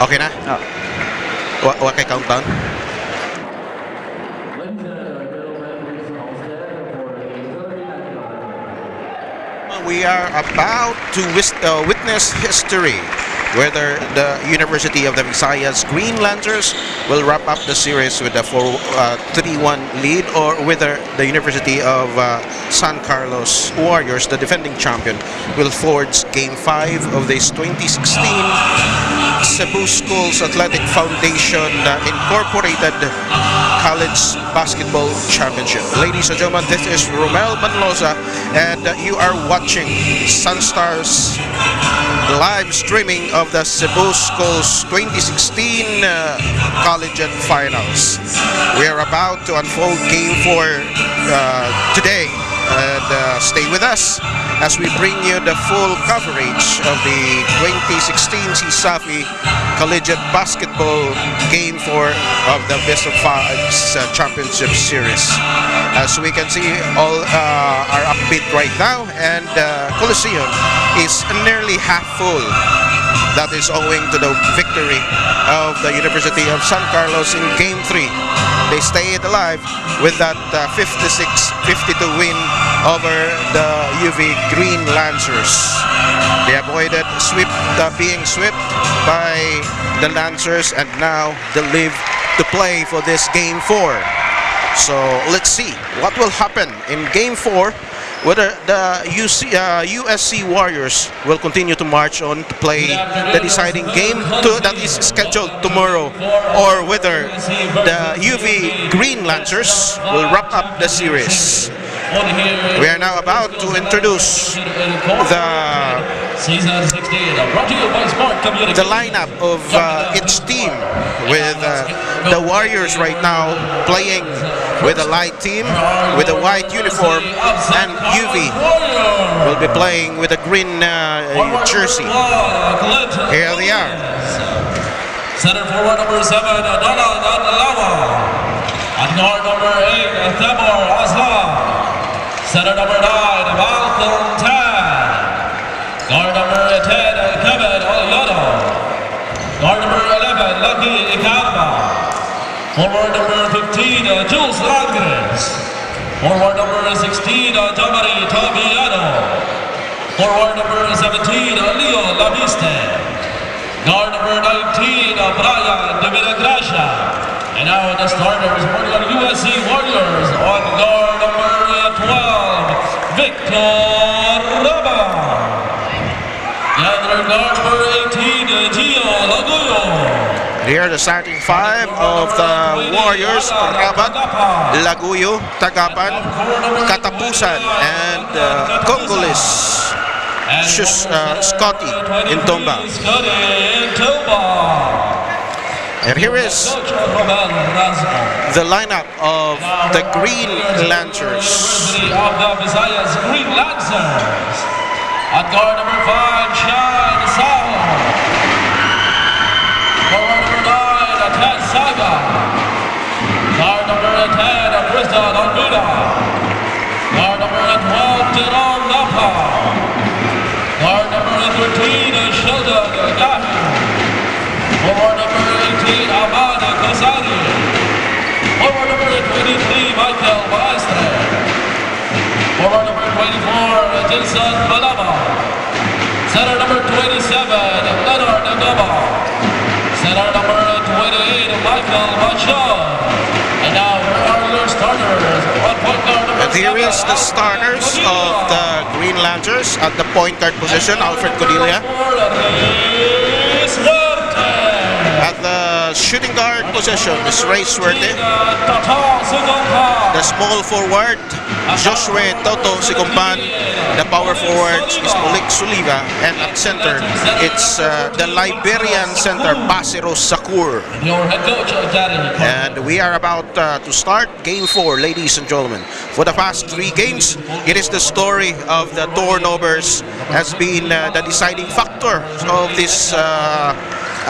Okay na? Oh. Kay countdown? We are about to witness history, whether the University of the Visayas Green Lancers will wrap up the series with a 3-1 lead, or whether the University of San Carlos Warriors, the defending champion, will forge Game 5 of this 2016 Cebu Schools Athletic Foundation Incorporated College Basketball Championship. Ladies and gentlemen, this is Romel Manloza, and you are watching Sunstars live streaming of the Cebu Schools 2016 Collegiate Finals. We are about to unfold Game 4 today, and stay with us as we bring you the full coverage of the 2016 CSAFI Collegiate Basketball Game 4 of the Best of 5 Championship Series. As we can see, all are upbeat right now, and Coliseum is nearly half full. That is owing to the victory of the University of San Carlos in Game 3. They stayed alive with that 56-52 win over the UV Green Lancers. They avoided being swept by the Lancers, and now they live to play for this Game 4. So let's see what will happen in Game 4, whether the USC Warriors will continue to march on to play the deciding game that is scheduled tomorrow, or whether the UV Green Lancers will wrap up the series. We are now about to introduce the lineup of each team, with the Warriors right now playing with a light team with a white uniform, and UV will be playing with a green jersey. Here they are. Center forward number 7, Donald Adlawa. At guard number 8, Themor Aslan. Center number 9, Malcolm Tan. Guard number 10, Kevin Olyoto. Guard number 11, Lucky Ikamba. Forward number 15, Jules Langres. Forward number 16, Jamari Tobiano. Forward number 17, Leo Laviste. Guard number 19, Brian De Villagracia. And now the starters for the USC Warriors. On guard number 12, Victor Raba. The other guard number 18, Gio Laguyo. Here are the starting 5 of the Warriors: Rabat, Laguyo, Tagapan, Katapusan, and Congolese Scotty in Tomba. And here is the lineup of the Green Lancers. Of the Visayas Green Lancers. At guard number 5, Shine Saho. Forward number 9, Ted Saga. Guard number 10, Tristan Almeida. Guard number 12, Jerome Napa. Guard number 13, Sheldon Gahi. Forward number 18, Ahmad Kasari. Forward number 23, Michael Maestre. Forward number 24, Jason Balaba. Center number 27, Leonard Nagaba. Center number 28, Michael Machon. And now, where are your starters? Point guard number And here is the starters of the Green Lancers. At the point guard position, Alfred Codilia. At the shooting guard position is Ray Suerte. The small forward, Joshua Toto Sigumban. The power forward is Malik Suliva. And at center, it's the Liberian center, Basiro Sakur. Your head coach, And we are about to start Game 4, ladies and gentlemen. For the past 3 games, it is the story of the turnovers has been the deciding factor of this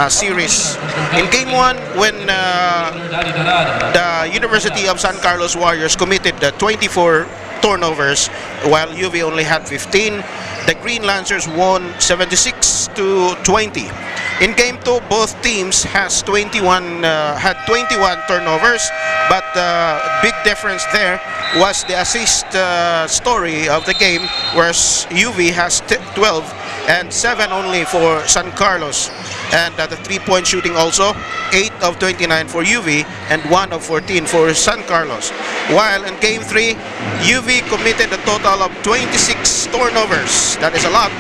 series. In Game 1, when the University of San Carlos Warriors committed 24 turnovers, while UV only had 15, the Green Lancers won 76-20. In game 2, both teams had 21 turnovers, but big difference there was the assist story of the game, whereas UV has 12 and 7 only for San Carlos. And the 3-point shooting also, 8 of 29 for UV and 1 of 14 for San Carlos. While in game 3, UV committed a total of 26 turnovers. That is a lot,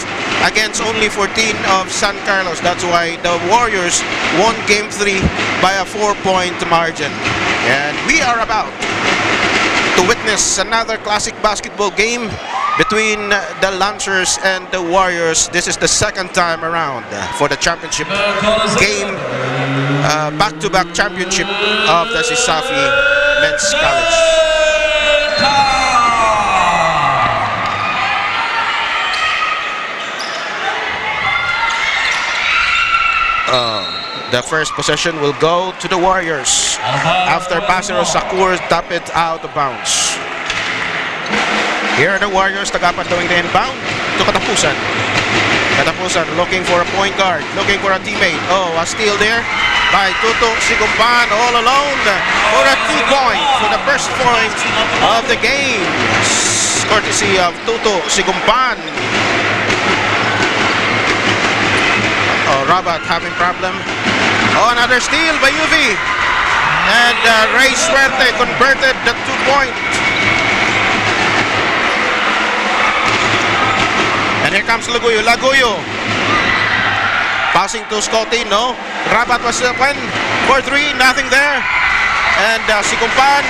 against only 14 of San Carlos. That's why the Warriors won game 3 by a 4-point margin. And we are about to witness another classic basketball game between the Lancers and the Warriors. This is the second time around for the championship game, back-to-back championship of the Sisafi Men's College. The first possession will go to the Warriors after Basero Sakur tap it out of bounds. Here are the Warriors, tagapan doing the inbound to Katapusan. Katapusan looking for a point guard, looking for a teammate. Oh, a steal there by Tuto Sigumpan all alone for a 2-point, for the first point of the game. Courtesy of Tuto Sigumpan. Oh, Rabat having problem. Oh, another steal by UV. And Ray Suerte converted the 2-point. And here comes Lagoyo. Lagoyo passing to Scotty. No. Rabat was open for 3. Nothing there. And Sigumpan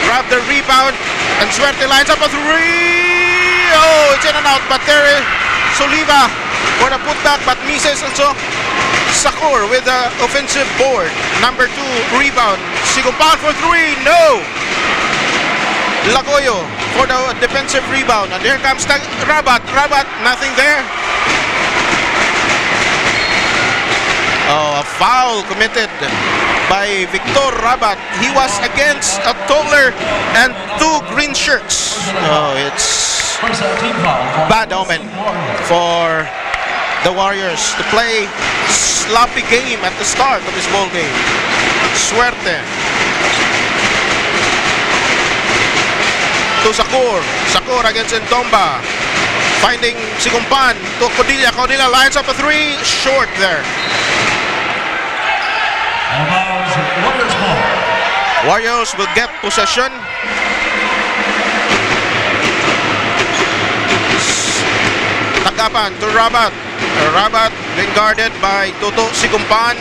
grabbed the rebound. And Suerte lines up a 3. Oh, it's in and out. But there is Soliva for the putback, but misses also. Sakur with the offensive board. Number 2 rebound. Sigumpan for 3. No. Lagoyo for the defensive rebound. And here comes Rabat. Rabat, nothing there. Oh, a foul committed by Victor Rabat. He was against a taller and 2 green shirts. Oh, it's bad omen for the Warriors to play sloppy game at the start of this ball game. Suerte to Sakur. Sakur against Ntomba. Finding Sigumpan to Codilla. Codilla lines up a 3. Short there. Warriors will get possession. Tagapan to Rabat. Rabat being guarded by Tuto Sigumpan.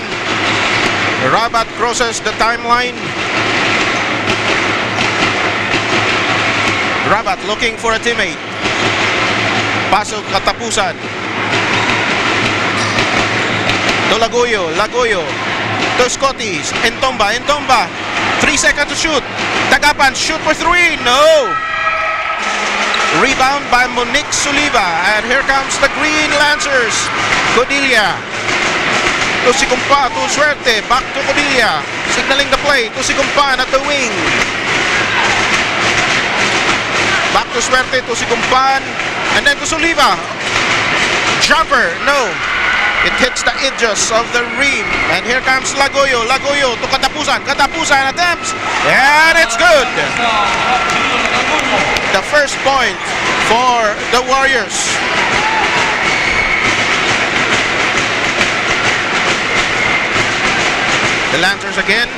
Rabat crosses the timeline. Rabat looking for a teammate. Pasok Katapusan. To Lagoyo. Lagoyo. To Scotty. Ntomba. Ntomba. 3 seconds to shoot. Tagapan. Shoot for 3. No. Rebound by Monique Soliva. And here comes the Green Lancers. Codilla. To Sigumpan. To Suerte. Back to Codilla. Signaling the play to Sigumpan at the wing. Back to Suerte to Sigumpan. And then to Soliva. Jumper. No. It hits the edges of the rim. And here comes Lagoyo. Lagoyo to Katapusan. Katapusan attempts. And it's good. The first point for the Warriors. The Lancers again.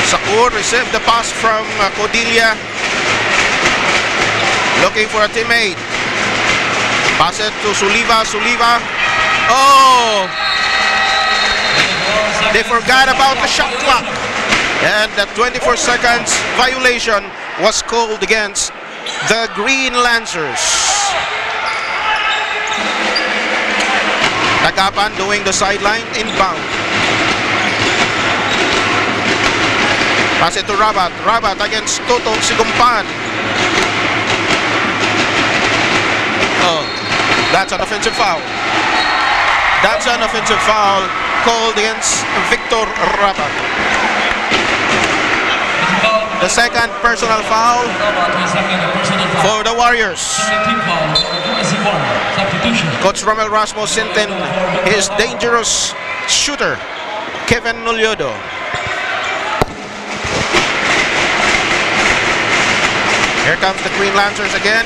Sakur received the pass from Codilla. Looking for a teammate. Pass it to Soliva. Soliva. Oh! They forgot about the shot clock. And the 24 seconds violation was called against the Green Lancers. Tagapan doing the sideline inbound. Pass it to Rabat. Rabat against Toto Sigumpan. Oh, that's an offensive foul. That's an offensive foul called against Victor Rabat. The second personal foul for the Warriors. Coach Romel Rasmussen, his dangerous shooter, Kevin Nolyodo. Here comes the Green Lancers again.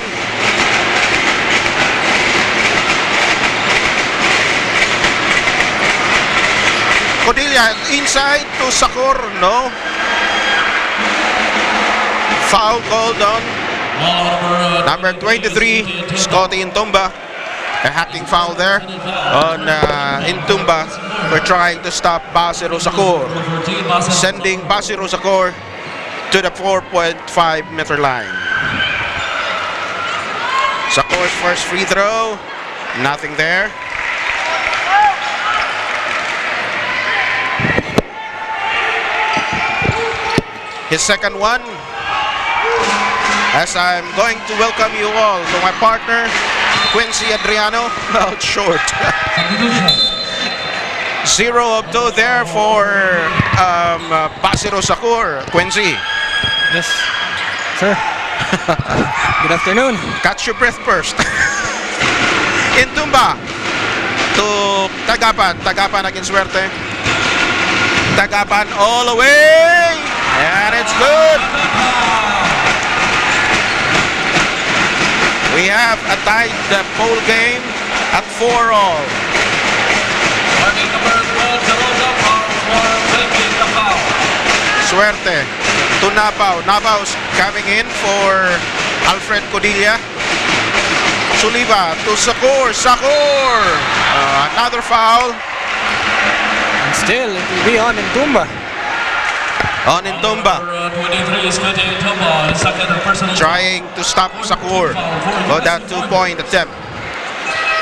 Codilla inside to Sakur, no. Foul called on number 23, Scotty Intumba. A hacking foul there on Intumba for trying to stop Basiro Sakur, sending Basiro Sakur to the 4.5 meter line. Sakur's first free throw, nothing there. His second one, as I'm going to welcome you all to my partner, Quincy Adriano, out short. 0 of 2 there for Basiro Sakur. Quincy. Yes, sir. Good afternoon. Catch your breath first. Intumba to Tagapan. Tagapan against Suerte. Tagapan all the way. And it's good. We have a tied pole game at 4-all. Suerte to Napaw. Napaw's coming in for Alfred Codilla. Suliva to Sakur. Sakur! Another foul. And still, it will be on Intumba. On Intumba. Trying to stop Sakur for that 2-point attempt.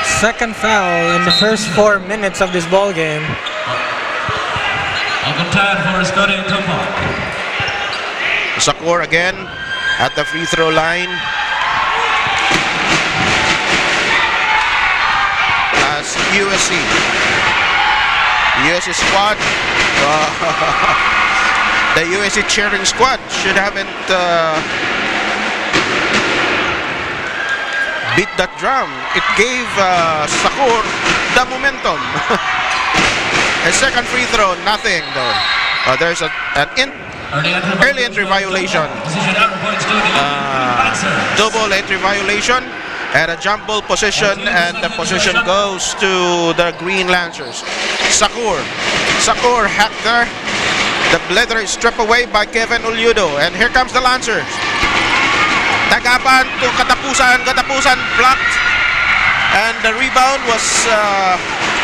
Second foul in the first 4 minutes of this ball game. Sakur again at the free throw line. As USC squad. The USC cheering squad should haven't beat that drum. It gave Sakur the momentum. A second free throw, nothing though. There's an early entry violation. Double entry violation and a jump ball possession, and the possession goes to the Green Lancers. Sakur hacked there. The leather is stripped away by Kevin Nolyodo, and here comes the Lancers. Tagapan to Katapusan blocked, and the rebound was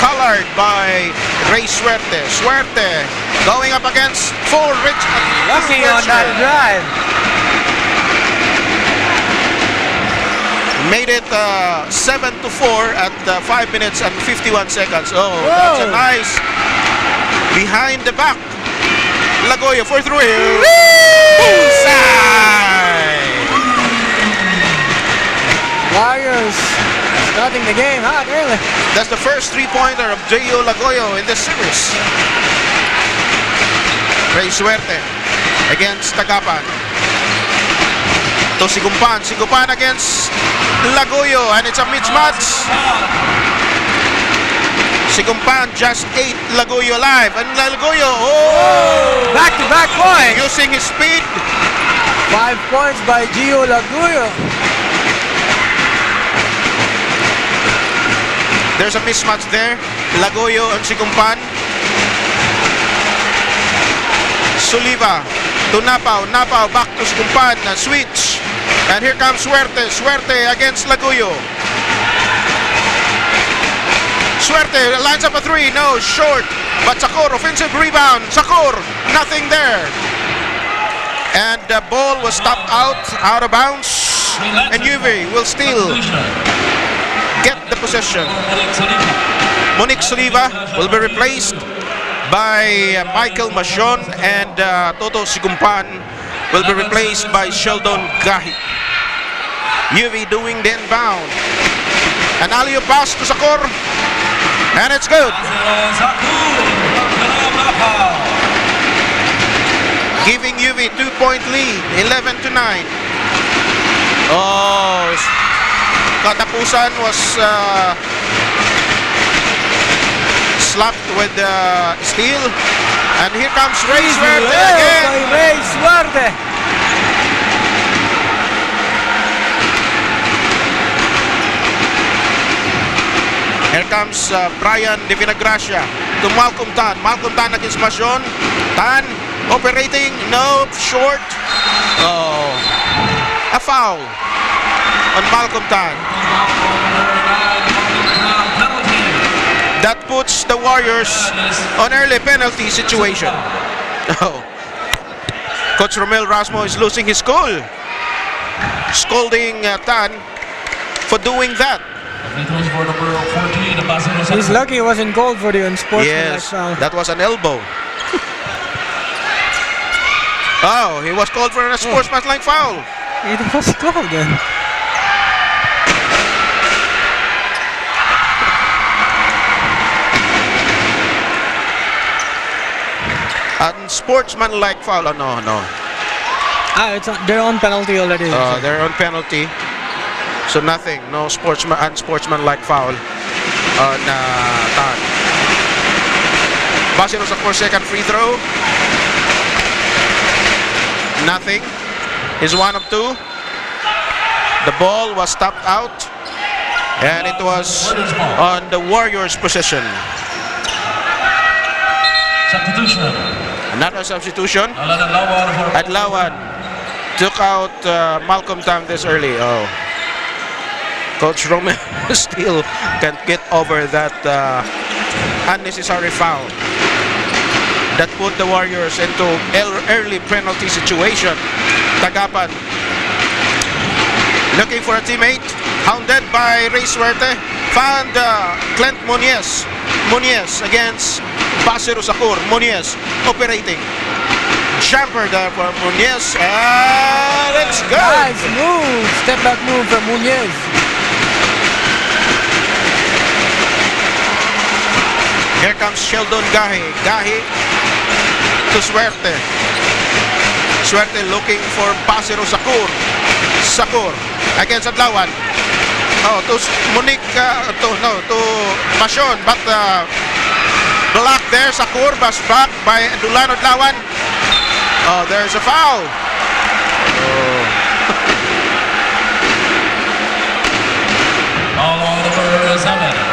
colored by Ray Suerte. Suerte going up against full Rich. Lucky on that drive. Made it 7-4 at 5 minutes and 51 seconds. Oh, Whoa. That's a nice behind the back. Lagoyo for 3. Bullseye! Warriors starting the game hot early. That's the first 3-pointer of J.O. Lagoyo in this series. Ray Suerte against Tagapan. To Sigumpan. Sigumpan against Lagoyo, and it's a mismatch. Sigumpan just ate Lagoyo alive, and Lagoyo, Back-to-back points. using his speed. 5 points by Gio Laguyo. There's a mismatch there. Lagoyo and Sigumpan. Suliva to Napaw. Napaw back to Sigumpan. Switch. And here comes Suerte. Suerte against Lagoyo. Suerte lines up a 3. No, short. But Sakur, offensive rebound. Sakur, nothing there. And the ball was stopped out of bounds. And UV will still get the possession. Monique Saliva will be replaced by Michael Machon, and Toto Sigumpan will be replaced by Sheldon Gahi. UV doing the inbound. An alley-oop pass to Sakur, and it's good. Giving UV 2-point lead, 11-9. Oh, Katapusan was slapped with steel. And here comes Ray Suerte By again. Ray Suerte. Here comes Brian De Vinagracia to Malcolm Tan. Malcolm Tan against Masion. Tan operating. No, short. Oh, a foul on Malcolm Tan. That puts the Warriors on early penalty situation. Oh. Coach Romel Rasmo is losing his cool, scolding Tan for doing that. He's lucky he wasn't called for the unsportsmanlike Yes, foul. that was an elbow. Oh, he was called for a sportsmanlike foul. It was called then. Unsportsmanlike foul. Oh, no. It's their own penalty already. They're on penalty. So nothing. No unsportsmanlike foul on Tan. Basilos, of course, second free throw. Nothing. He's 1 of 2. The ball was tapped out. And it was on the Warriors' possession. Substitution. Another substitution. Adlawan. Adlawan took out Malcolm Tan this early. Oh. Coach Romel still can't get over that unnecessary foul that put the Warriors into early penalty situation. Tagapan looking for a teammate, hounded by Ray Suerte, found Clint Muniez. Muniez against Basir Sakur. Muniez operating. Jumper there for Muniez, and it's good. Nice move. Step back move from Muniez. Here comes Sheldon Gahi. Gahi to Suerte. Suerte looking for Basir Sakur. Sakur against Adlawan. Oh, to Monique, to Masion, but block there. Sakur was back by Dulan Adlawan. Oh, there's a foul. Oh. All over 7.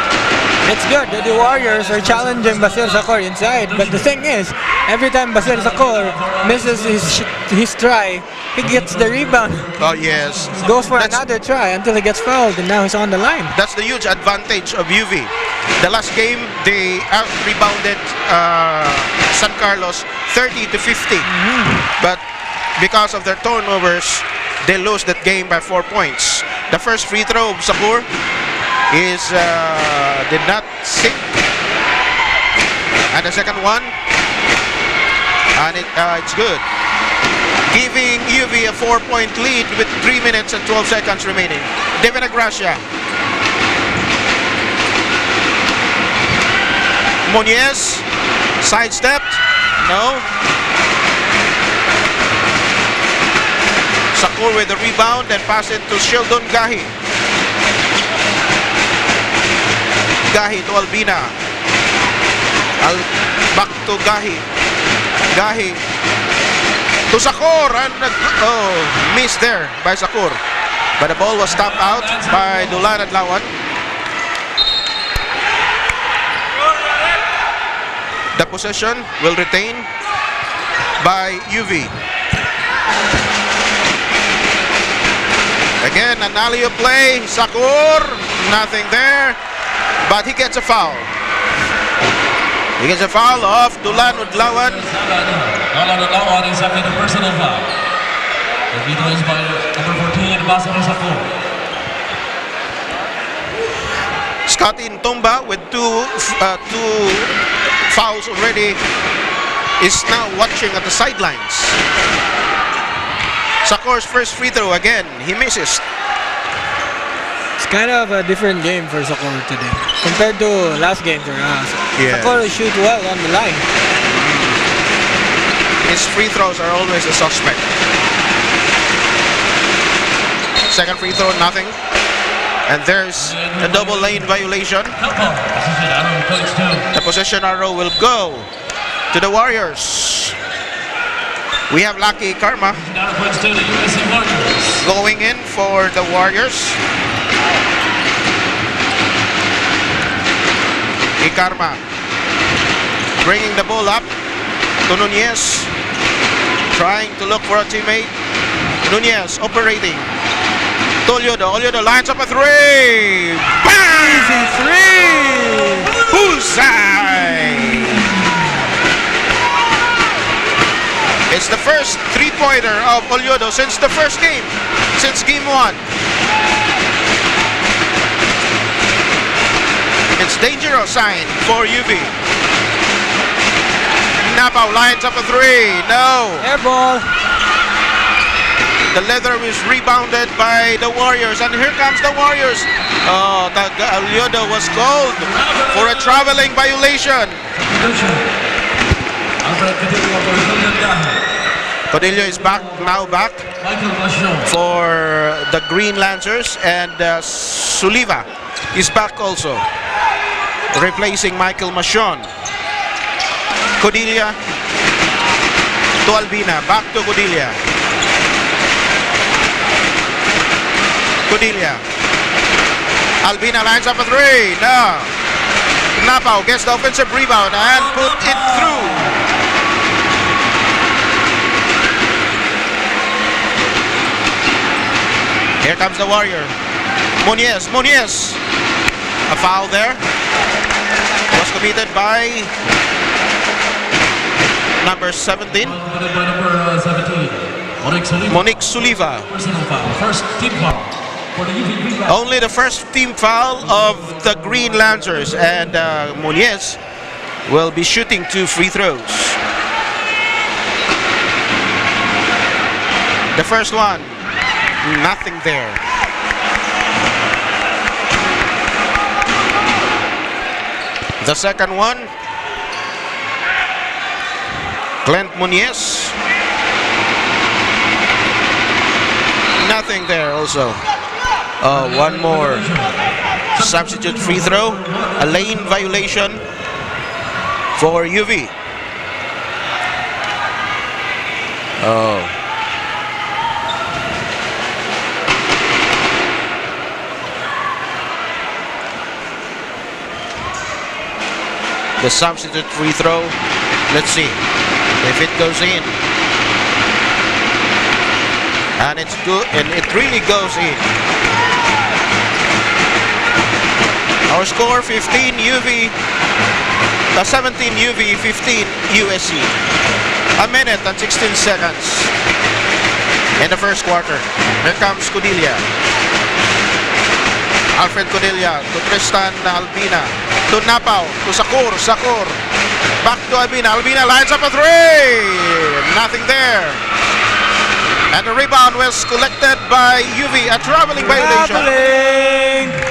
It's good that the Warriors are challenging Basir Sakur inside, but the thing is, every time Basir Sakur misses his try, he gets the rebound. Oh, yes. Goes for That's- another try until he gets fouled, and now he's on the line. That's the huge advantage of UV. The last game, they out-rebounded San Carlos 30 to 50. But because of their turnovers, they lose that game by 4 points. The first free throw of Sakur is did not sink, and the second one, and it's good, giving UV a 4-point lead with 3 minutes and 12 seconds remaining. De Vinagracia. Muniez sidestepped. No. Sakur with the rebound and pass it to Sheldon Gahi. Gahi to Albina. Back to Gahi. Gahi to Sakur, and missed there by Sakur. But the ball was tapped out by Dulan Adlawan. The possession will retain by UV. Again, an alley-oop play. Sakur, nothing there. But he gets a foul. He gets a foul off Dulan Adlawan. Adlawan is having a personal foul. The video is by number 14, Basir Sakur. Scotty Ntomba with two fouls already is now watching at the sidelines. Sakur's first free throw again, he misses. It's kind of a different game for Sakur today compared to last game for us. Yeah. Sakur shoot well on the line. His free throws are always a suspect. Second free throw, nothing. And there's a double lane violation. The possession arrow will go to the Warriors. We have Lucky Karma going in for the Warriors. Ikarma bringing the ball up to Nunez, trying to look for a teammate. Nunez operating. Olyodo lines up a three. Bang! Easy three! Bullseye! It's the first three-pointer of Olyodo since the first game, since game 1. It's dangerous sign for UV. Napao lines up a three. No. Air ball. The leather is rebounded by the Warriors, and here comes the Warriors. Oh, Olyodo was called for a traveling violation. Codillo is now back for the Green Lancers, and Suliva is back also, replacing Michael Machon. Codilla to Albina, back to Codilla. Codilla. Albina lines up a three. No. Napao gets the offensive rebound and put it through. Here comes the Warrior. Muniez. A foul there. Was committed by number 17. Monique Suliva. Personal foul. First team foul. Only the first team foul of the Green Lancers, and Muniez will be shooting 2 free throws. The first one, nothing there. The second one, Clint Muniez, nothing there also. One more substitute free throw, a lane violation for UV. The substitute free throw, let's see if it goes in. And it's good, and it really goes in. Our score 15 UV, 17 UV, 15 USC. A minute and 16 seconds in the first quarter. Here comes Codilla. Alfred Codilla to Tristan Albina, to Napao, to Sakur. Back to Albina. Albina lines up a three. Nothing there. And the rebound was collected by UV. A traveling violation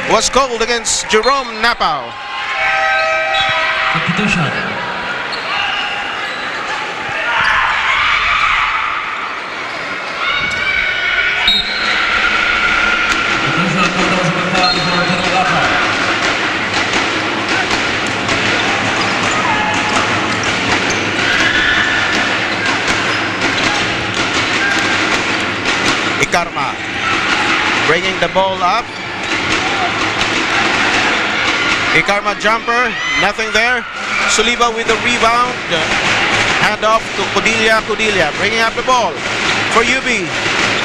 was called against Jerome Napao. Ikarma bringing the ball up. Ikarma jumper, nothing there. Suliva with the rebound. Hand off to Codilla. Bringing up the ball for UB.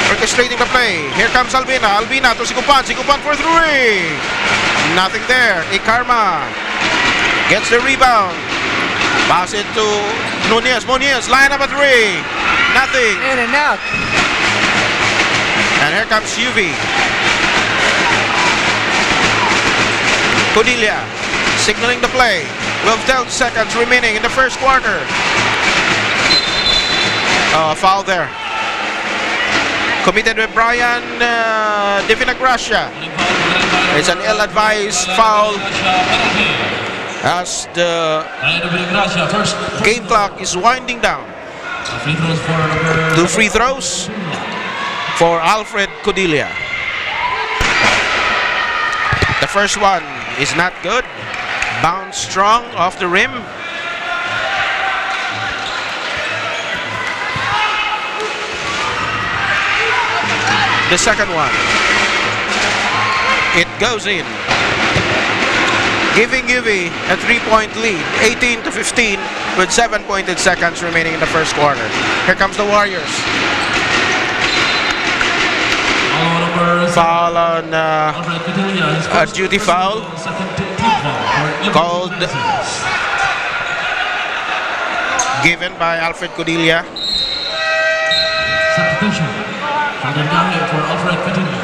Orchestrating the play. Here comes Albina. Albina to Sikupan for three. Nothing there. Ikarma gets the rebound. Pass it to Nunez. Line up a three. Nothing. In and out. And here comes UV. Codilla signaling the play. 12 seconds remaining in the first quarter. Foul there. Committed with Brian Divinagracia. It's an ill-advised foul as the game clock is winding down. 2 free throws for Alfred Codilla. first one is not good. Bounce strong off the rim. The second one, it goes in, giving UV a 3-point lead, 18-15, with 7 seconds remaining in the first quarter. Here comes the Warriors. Foul on a duty foul called, given by Alfred Codilla. Substitution. For Alfred Codilla.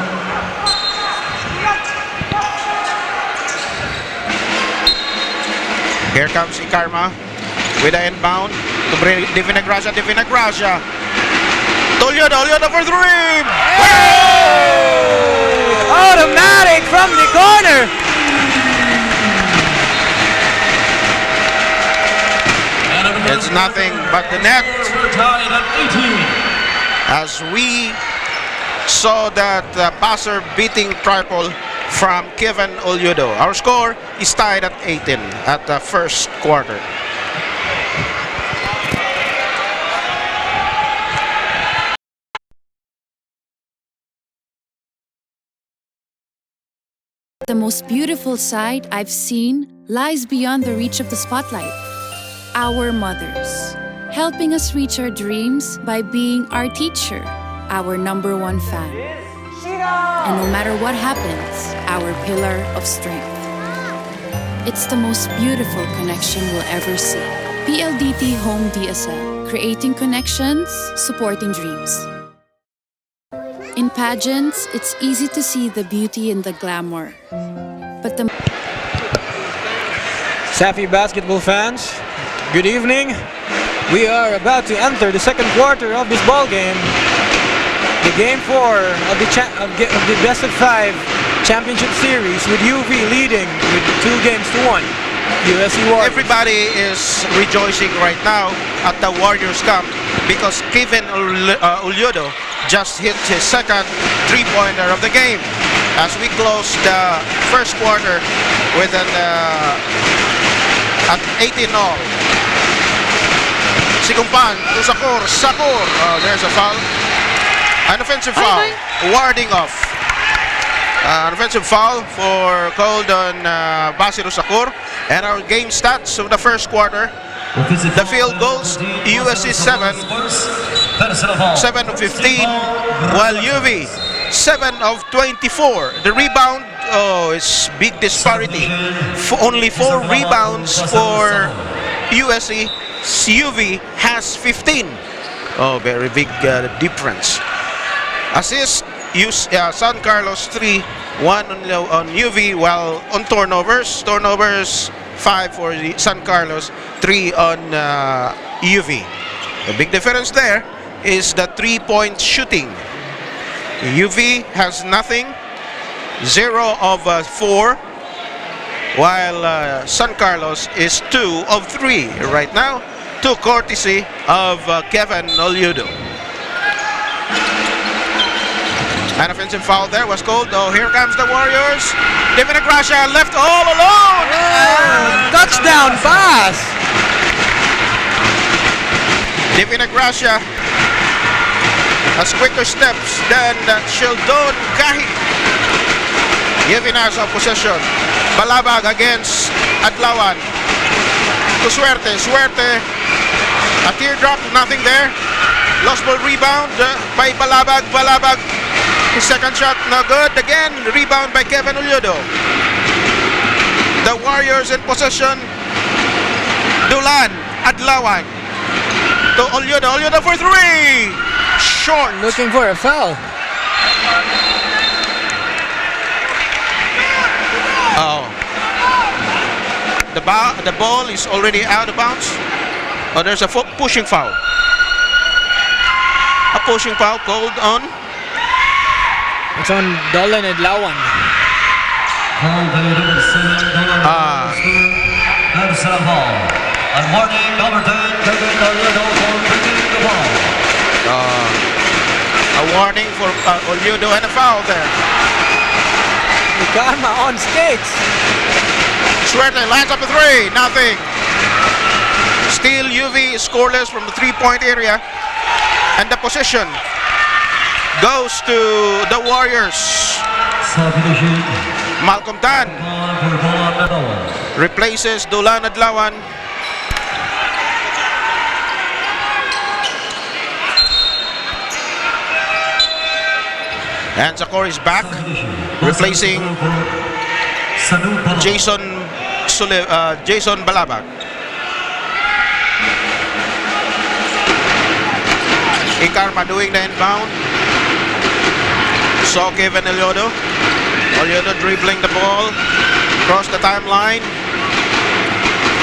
Here comes Ikarma with the inbound to bring Divina Gracia. Olyodo for three! Automatic from the corner. It's nothing but the net. We're tied at 18. As we saw that passer beating triple from Kevin Olyodo. Our score is tied at 18 at the first quarter. The most beautiful sight I've seen lies beyond the reach of the spotlight. Our mothers, helping us reach our dreams by being our teacher, our #1 fan. And no matter what happens, our pillar of strength. It's the most beautiful connection we'll ever see. PLDT Home DSL, creating connections, supporting dreams. In pageants, it's easy to see the beauty and the glamour. But the Safi basketball fans, good evening. We are about to enter the second quarter of this ball game. The game 4 of the best of 5 championship series, with UV leading with 2-1. USC Warriors. Everybody is rejoicing right now at the Warriors camp because Kevin Olyodo just hit his second three-pointer of the game. As we close the first quarter with an at 18-all. Sigumpan to Sakur. There's a foul. An offensive foul. Warding off. An offensive foul called on Basiru Sakur. And our game stats of the first quarter. The field goals, USC 7 of 15, while UV 7 of 24. The rebound, it's big disparity. Only 4 rebounds for USC. UV has 15. Oh, very big difference. Assist, San Carlos 3, 1 on UV, while on turnovers 5 for the San Carlos, 3 on UV. The big difference there is the 3-point shooting. UV has nothing, 0 of 4, while San Carlos is 2 of 3 right now, to courtesy of Kevin Olyodo. An offensive foul there was called. Oh, here comes the Warriors. Divina Gracia left all alone. Touchdown pass. Divina Gracia has quicker steps than Sheldon Kahi. Giving us a possession. Balabag against Adlawan. To Suerte. A teardrop, nothing there. Lost ball rebound by Balabag. His second shot, no good. Again, rebound by Kevin Olyodo. The Warriors in possession. Dulan, Adlawan. To Olyodo for 3. Short. Looking for a foul. Oh. The ball is already out of bounds. Oh, there's a pushing foul. A pushing foul called on. It's on Dolan and Lawan. And warning, number 10, Kevin Olyodo for breaking the ball. A warning for Olyodo and a foul there. Karma on skates. Suerte lines up a three, nothing. Still UV scoreless from the three-point area. And the position goes to the Warriors. Malcolm Tan replaces Dulan Adlawan. And Zakor is back, replacing Jason Balabag. Ikarma doing the inbound. So Kevin Eliodo. Eliodo dribbling the ball across the timeline.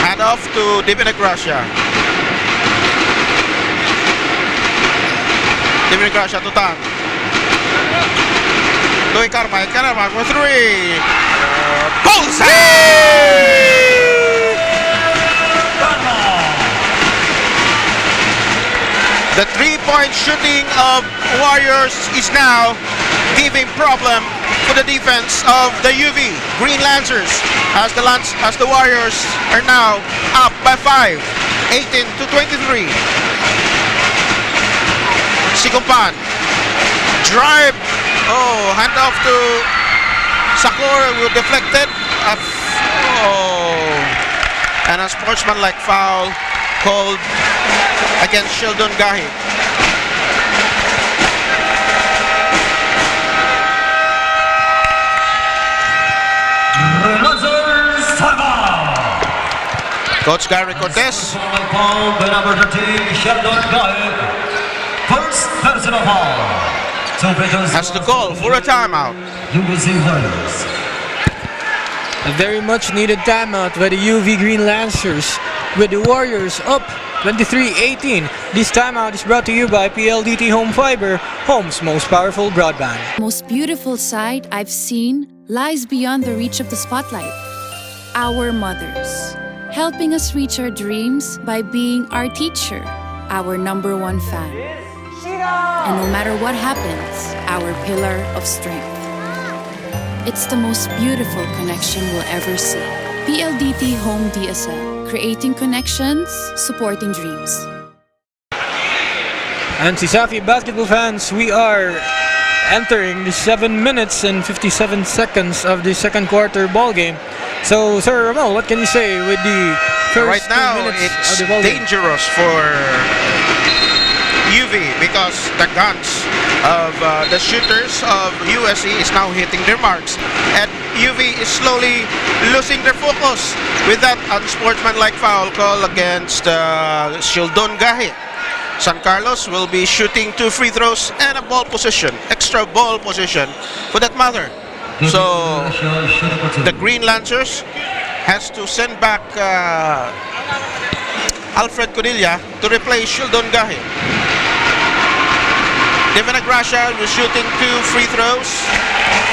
Hand off to Divina Gracia. Divina Gracia to Tang. To Ikarma. Ikarma for three. Bullseye! The three-point shooting of Warriors is now giving problem for the defense of the UV Green Lancers as the Warriors are now up by 5, 18-23. Sigumpan drive. Oh, hand off to Sakura, who deflected. And a sportsmanlike foul called against Sheldon Gahi. Coach Gary Cortez number 13, Sheldon Gahi. First personal foul. has to call for a timeout. USC Warriors. A very much needed timeout by the UV Green Lancers, with the Warriors up 23-18. This timeout is brought to you by PLDT Home Fiber, home's most powerful broadband. The most beautiful sight I've seen lies beyond the reach of the spotlight. Our mothers, helping us reach our dreams by being our teacher, our number one fan. And no matter what happens, our pillar of strength. It's the most beautiful connection we'll ever see. PLDT Home DSL, creating connections, supporting dreams. And Sisafi basketball fans, we are entering the 7 minutes and 57 seconds of the second quarter ball game. So, Sir Ramal, what can you say with the first Right now, 2 minutes it's of the ball game? dangerous for UV because the guns of the shooters of USC is now hitting their marks, and UV is slowly losing their focus with that unsportsmanlike foul call against Sheldon Gahi. San Carlos will be shooting 2 free throws and a ball position, extra ball position for that matter. So the Green Lancers has to send back Alfred Codilla to replace Sheldon Gahi. Devin Gracia was shooting 2 free throws.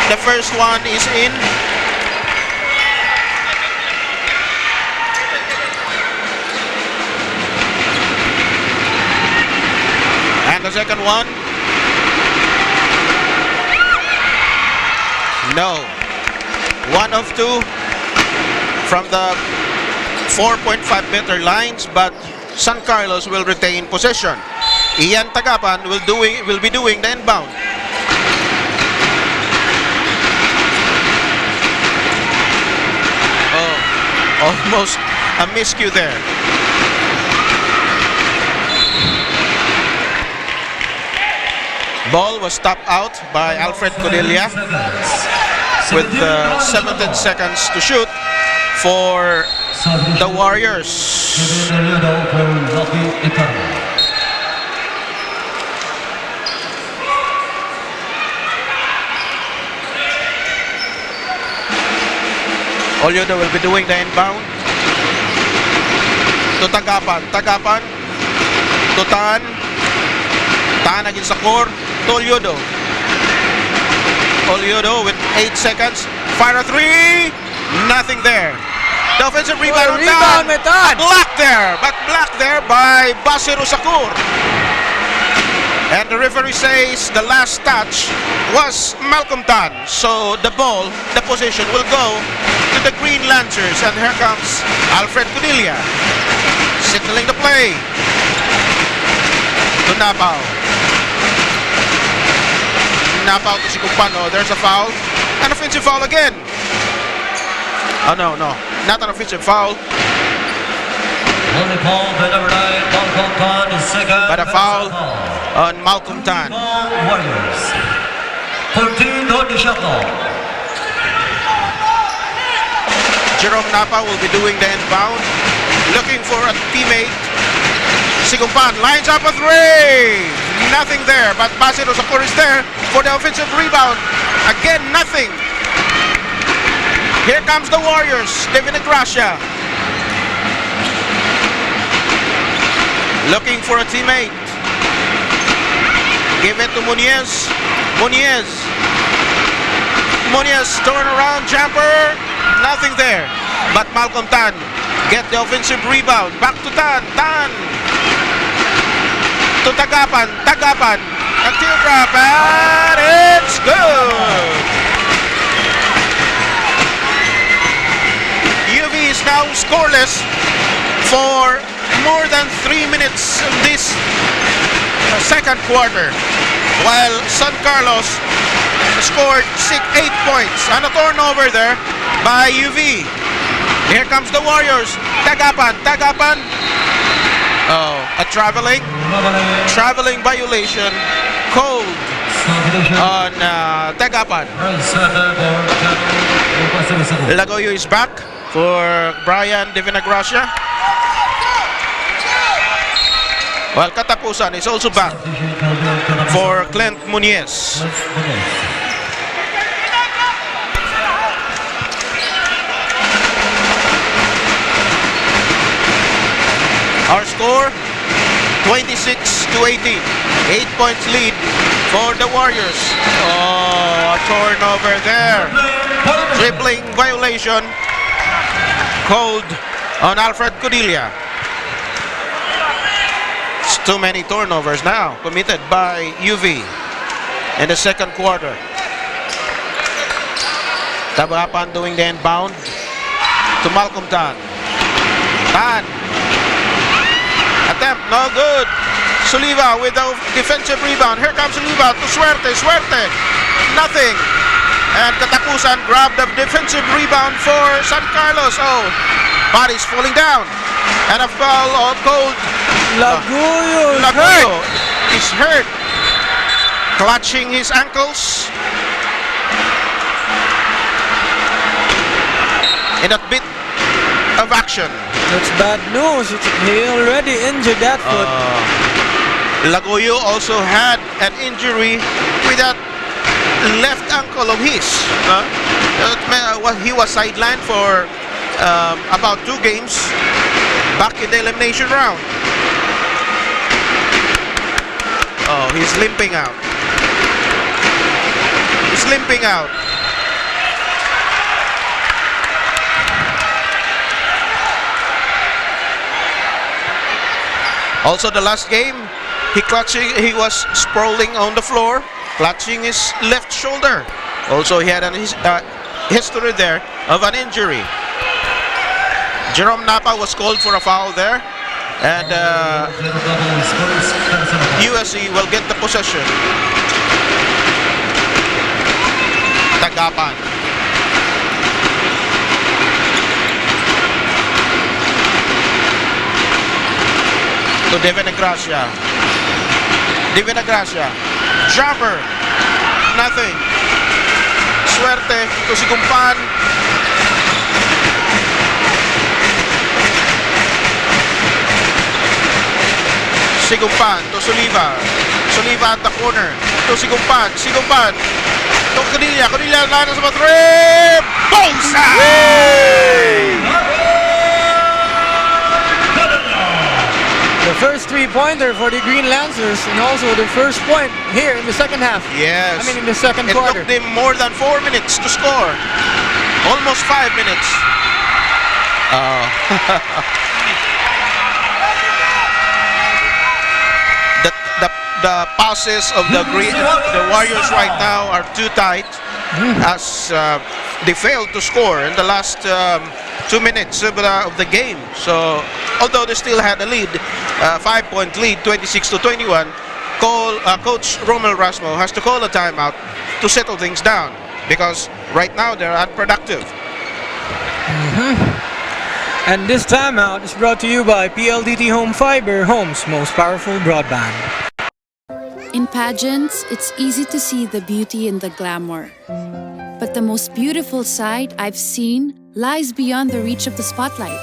The first one is in. And the second one. No. 1 of 2 from the 4.5 meter lines, but San Carlos will retain possession. Ian Tagapan will be doing the inbound. Oh, almost a miscue there. Ball was tapped out by Alfred Codilla with 17 seconds to shoot for the Warriors. Olyodo will be doing the inbound. To Tagapan. Tagapan. To Tan. Tan against Sakor. To Olyodo. Olyodo with 8 seconds. Fire a 3. Nothing there. The offensive rebound. Rebound by Tan. Blocked there. But blocked there by Basiru Sakur. And the referee says the last touch was Malcolm Tan. So the ball, the possession will go to the Green Lancers. And here comes Alfred Cudilla, signaling the play to Napaw. Napaw to si Cumpano. There's a foul. An offensive foul again. Oh no, not an offensive foul. Only call by number 9, Malcolm Tan, the second. But a foul on Malcolm Tan. Warriors. 14 on the shot clock. Jerome Napa will be doing the inbound, looking for a teammate. Sigumpan lines up a three. Nothing there, but Basiro Sakura is there for the offensive rebound. Again, nothing. Here comes the Warriors. Devin Gracia looking for a teammate. Give it to Muniz. Muniz turnaround jumper. Nothing there. But Malcolm Tan get the offensive rebound. Back to Tan. To Tagapan. A teardrop, and it's good. UV is now scoreless for more than 3 minutes in this second quarter, while San Carlos scored 8 points and a turnover there by UV. Here comes the Warriors. Tagapan. Oh, a traveling violation called on Tagapan. Lagoyo is back for Brian Divinagracia. While Katapusan is also back for Clint Muniz. Our score, 26-18. 8 points lead for the Warriors. Oh, a turnover there. Dribbling violation called on Alfred Cudilla. It's too many turnovers now committed by UV in the second quarter. Tabapan doing the inbound to Malcolm Tan. Attempt, no good. Suliva with the defensive rebound. Here comes Suliva to Suerte. Nothing. And Katapusan grabbed the defensive rebound for San Carlos. Oh, body's falling down. And a foul called. Lagoyo is hurt. Clutching his ankles. In a bit of action. That's bad news. He already injured that foot. Lagoyo also had an injury with that left ankle of his. He was sidelined for about 2 games back in the elimination round. Oh, he's limping out. Also, the last game, he was sprawling on the floor, clutching his left shoulder. Also, he had a history there of an injury. Jerome Napa was called for a foul there, and USC will get the possession. Tagapan. To Divinagracia. Jumper. Nothing. Suerte to si Gumpan. Sigumpan to Suliva. Suliva at the corner. To Sigumpan. To Cudilla. Lana sa three. Bullseye! The first 3-pointer for the Green Lancers, and also the first point here in the second half. Yes. I mean, in the second It quarter. took them more than 4 minutes to score. Almost 5 minutes. The the passes of the Warriors right now are too tight as they failed to score in the last 2 minutes of the game. So although they still had a lead, 5-point lead, 26-21, Coach Romel Rasmo has to call a timeout to settle things down because right now they're unproductive. And this timeout is brought to you by PLDT Home Fiber, home's most powerful broadband. In pageants, it's easy to see the beauty and the glamour. But the most beautiful side I've seen lies beyond the reach of the spotlight.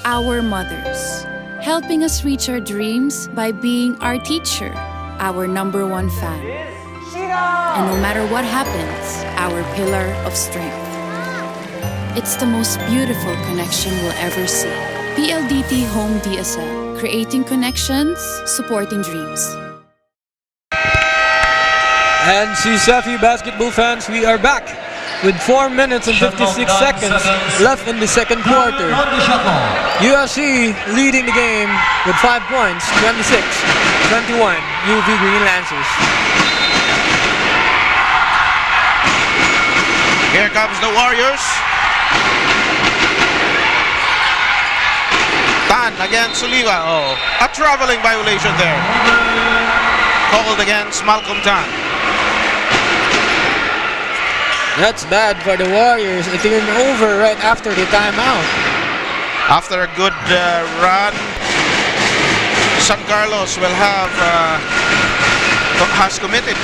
Our mothers, helping us reach our dreams by being our teacher, our #1 fan. And no matter what happens, our pillar of strength. It's the most beautiful connection we'll ever see. PLDT Home DSL, creating connections, supporting dreams. And CSAFI basketball fans, we are back with 4 minutes and 56 seconds left in the second quarter. USC leading the game with 5 points, 26-21, UV Green Lancers. Here comes the Warriors. Tan against Soliva. Oh, a traveling violation there. Called against Malcolm Tan. That's bad for the Warriors. It turned over right after the timeout. After a good run, San Carlos will has committed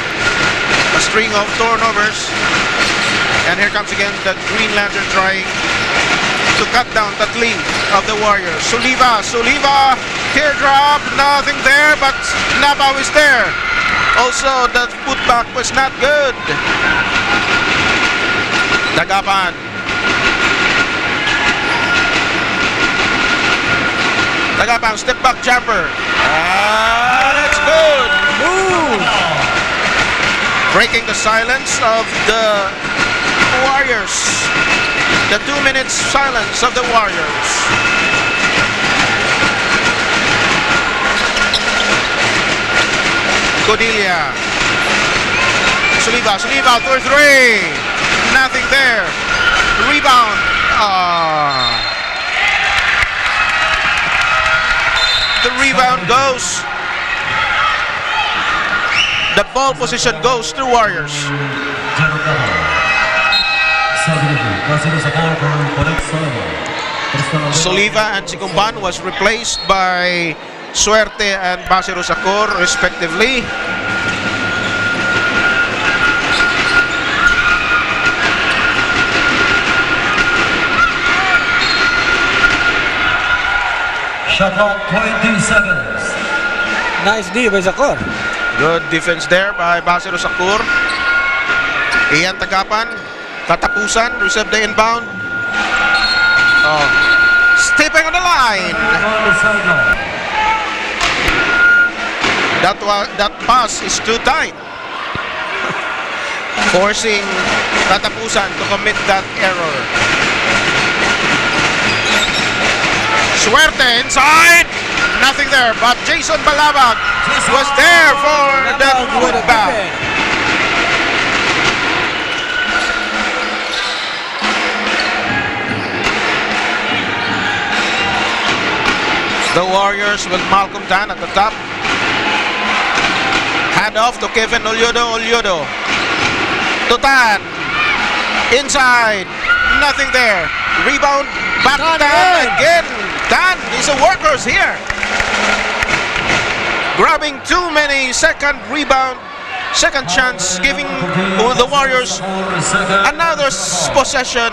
a string of turnovers. And here comes again the Green Lantern trying to cut down that lead of the Warriors. Soliva, teardrop, nothing there, but Nabaw is there. Also, the putback was not good. Dagapan. Dagapan, step back jumper. That's good. Ooh. Breaking the silence of the Warriors. The 2 minutes silence of the Warriors. Codilia. Soliva for 3. Nothing there. Rebound. The rebound goes. The ball position goes to Warriors. Soliva and Sicumban was replaced by Suerte and Basero Sacor respectively. Shot clock 20 seconds. Nice D by Zakor. Good defense there by Basero Sacor. Ian Tagapan, katapusan, receive the inbound. Oh, stepping on the line. On the sideline. That pass is too tight. Forcing katapusan to commit that error. Suerte inside. Nothing there, but Jason Balabag was there for the putback. The Warriors with Malcolm Tan at the top. Hand off to Kevin Olyodo. To Tan. Inside. Nothing there. Rebound. Back to Tan again. Tan is a workhorse here. Grabbing too many second chance, giving the Warriors another possession.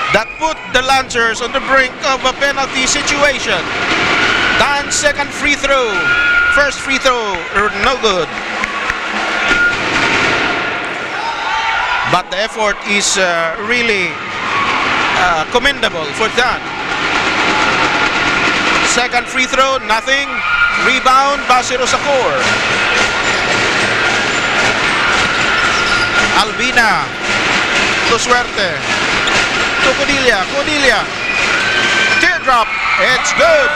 That put the Lancers on the brink of a penalty situation. Tan's second free throw. First free throw, no good. But the effort is really commendable for Dan. Second free throw, nothing. Rebound, Basero Sacor. Albina. To Suerte. To Codilia. teardrop. It's good.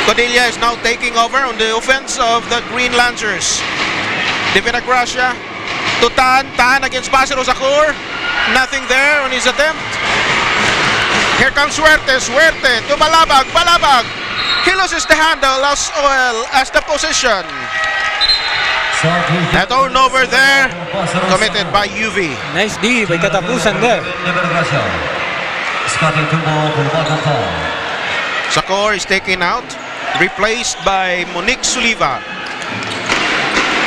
Padilla is now taking over on the offense of the Green Lancers. De Vinagracia to Tan. Tan against Basero Zakur. Nothing there on his attempt. Here comes Suerte. Suerte to Balabag. Balabag. He loses the handle as well as the position. A turnover there committed by UV. Nice D by Katapusan there. Zakur is taken out, replaced by Monique Suliva.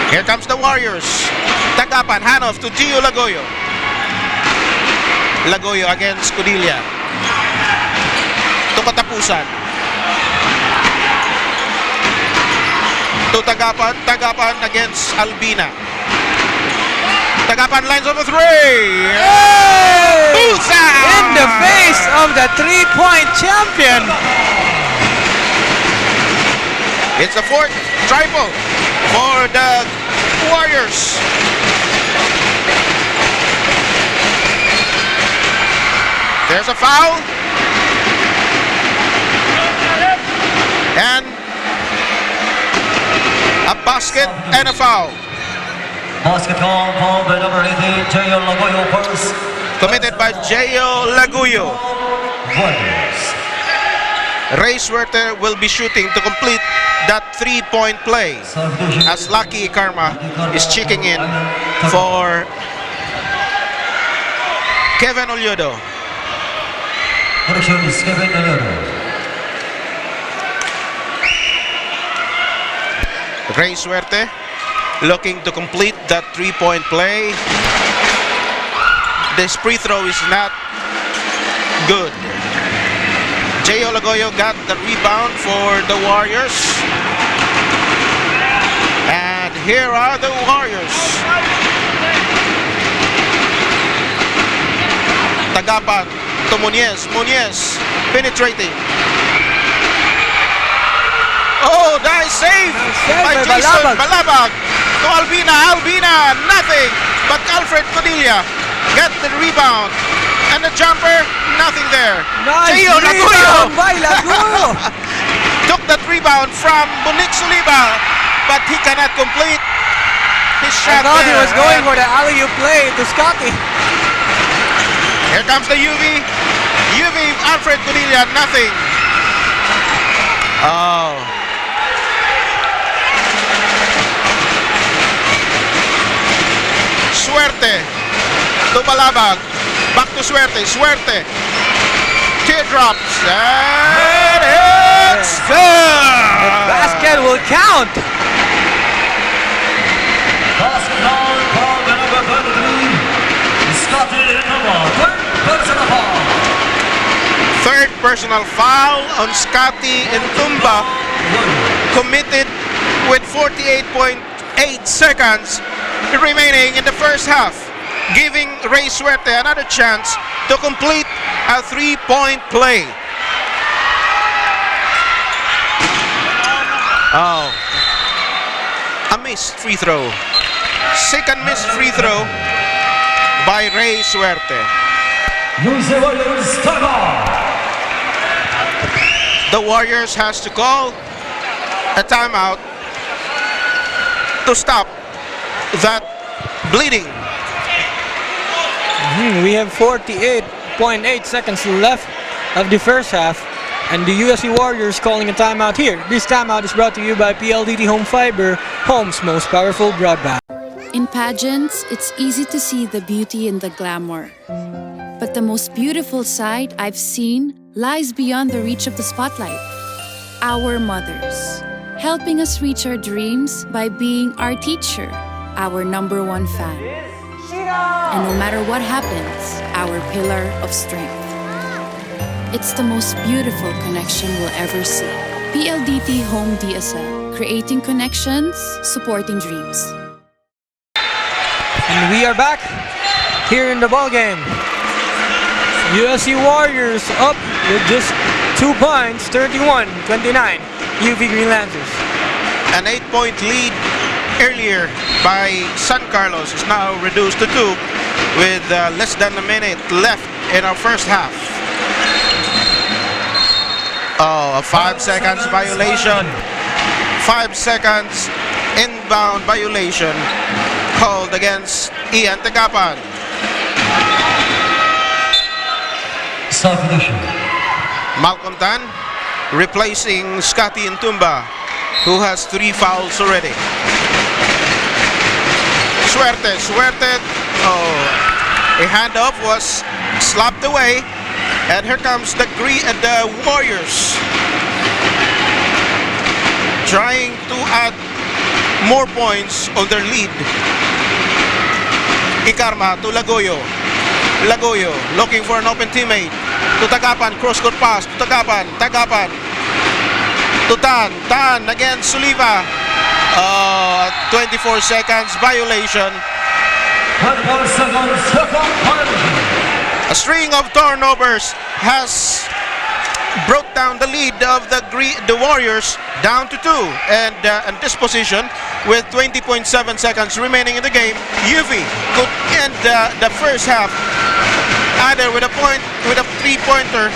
Here comes the Warriors. Tagapan, handoff to Gio Lagoyo. Lagoyo against Cudilla. To Katapusan. To Tagapan. Tagapan against Albina. Tagapan lines of a three. Hey! Busa! In the face of the 3-point champion. It's a fourth triple for the Warriors. There's a foul. And a basket and a foul. Basket foul by number 18, Jayo Lagoyo first. Committed by Jayo Laguyo. Warriors. Ray Suerte will be shooting to complete that 3-point play as Lucky Karma is checking in for Kevin Olyodo. Correction is Kevin Olyodo. Ray Suerte looking to complete that 3-point play. This free throw is not good. Jayo Lagoyo got the rebound for the Warriors. And here are the Warriors. Tagapan to Muñez. Muñez penetrating. Oh, nice save by Jason Balabag to Albina. Albina, nothing. But Alfred Padilla got the rebound. And the jumper, nothing there. Nice Jayo Laguyo rebound by Laguyo. took that rebound from Monique Suliba, but he cannot complete his I shot thought he there. was going for the alley-oop play to Scotty. Here comes the UV. UV, Alfred Padilla, nothing. Oh. Suerte to Balabag. Back to Suerte. Suerte. Teardrops. And it's good. Basket will count. Basket foul by number 23, Scotty Nova. Third personal foul on Scotty Ntumba, committed with 48.8 seconds remaining in the first half, giving Ray Suerte another chance to complete a 3-point play. Oh, a missed free throw. Second missed free throw by Ray Suerte. USC Warriors timeout. The Warriors has to call a timeout to stop that bleeding. We have 48.8 seconds left of the first half, and the USC Warriors calling a timeout here. This timeout is brought to you by PLDT Home Fiber, home's most powerful broadband. In pageants, it's easy to see the beauty and the glamour. But the most beautiful side I've seen lies beyond the reach of the spotlight. Our mothers, helping us reach our dreams by being our teacher, our #1 fan. And no matter what happens, our pillar of strength. It's the most beautiful connection we'll ever see. PLDT Home DSL, creating connections, supporting dreams. And we are back here in the ball game. USC Warriors up with just 2 points, 31-29. UV Green Lancers. An 8-point lead earlier by San Carlos is now reduced to 2 with less than a minute left in our first half. Oh, a 5 seconds violation. 5 seconds inbound violation called against Ian Tagapan. Substitution. Malcolm Tan replacing Scotty Ntumba, who has 3 fouls already. Suerte. Oh, a handoff was slapped away, and here comes the Warriors trying to add more points on their lead. Ikarma to Lagoyo. Lagoyo looking for an open teammate. To Tagapan, cross-court pass. To Tagapan. To Tan against Suliva. 24 seconds violation. 24 seconds, second violation. A string of turnovers has brought down the lead of the Warriors down to 2, and in this position with 20.7 seconds remaining in the game, UV could end the first half either with a 3-pointer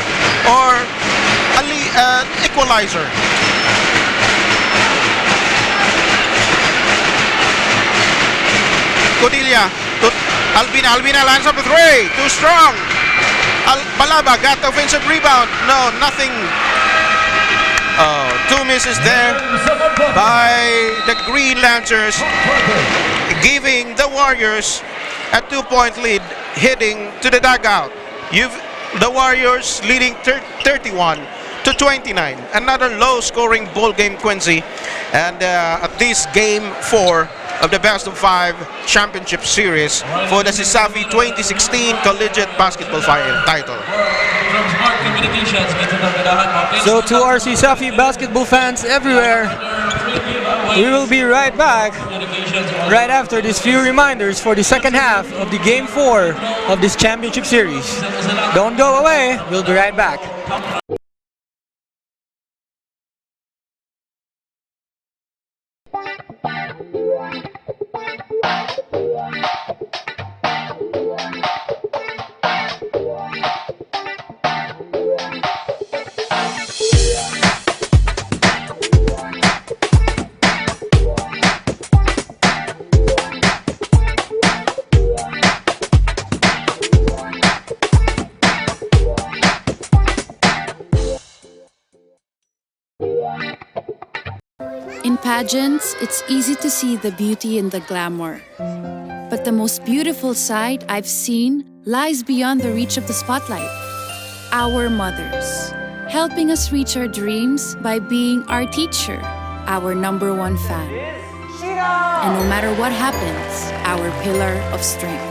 or an equalizer. Codilla to Albina lands up a 3, too strong. Balaba got the offensive rebound. No, nothing. Oh, 2 misses there by the Green Lancers, giving the Warriors a 2-point lead heading to the dugout. The Warriors leading 31-29. Another low-scoring ball game, Quincy, and at this game 4 of the best of 5 championship series for the CISAFI 2016 collegiate basketball title. So to our CISAFI basketball fans everywhere, we will be right back right after these few reminders for the second half of the game 4 of this championship series. Don't go away, we'll be right back. In pageants, it's easy to see the beauty and the glamour. But the most beautiful side I've seen lies beyond the reach of the spotlight. Our mothers, helping us reach our dreams by being our teacher, our #1 fan. And no matter what happens, our pillar of strength.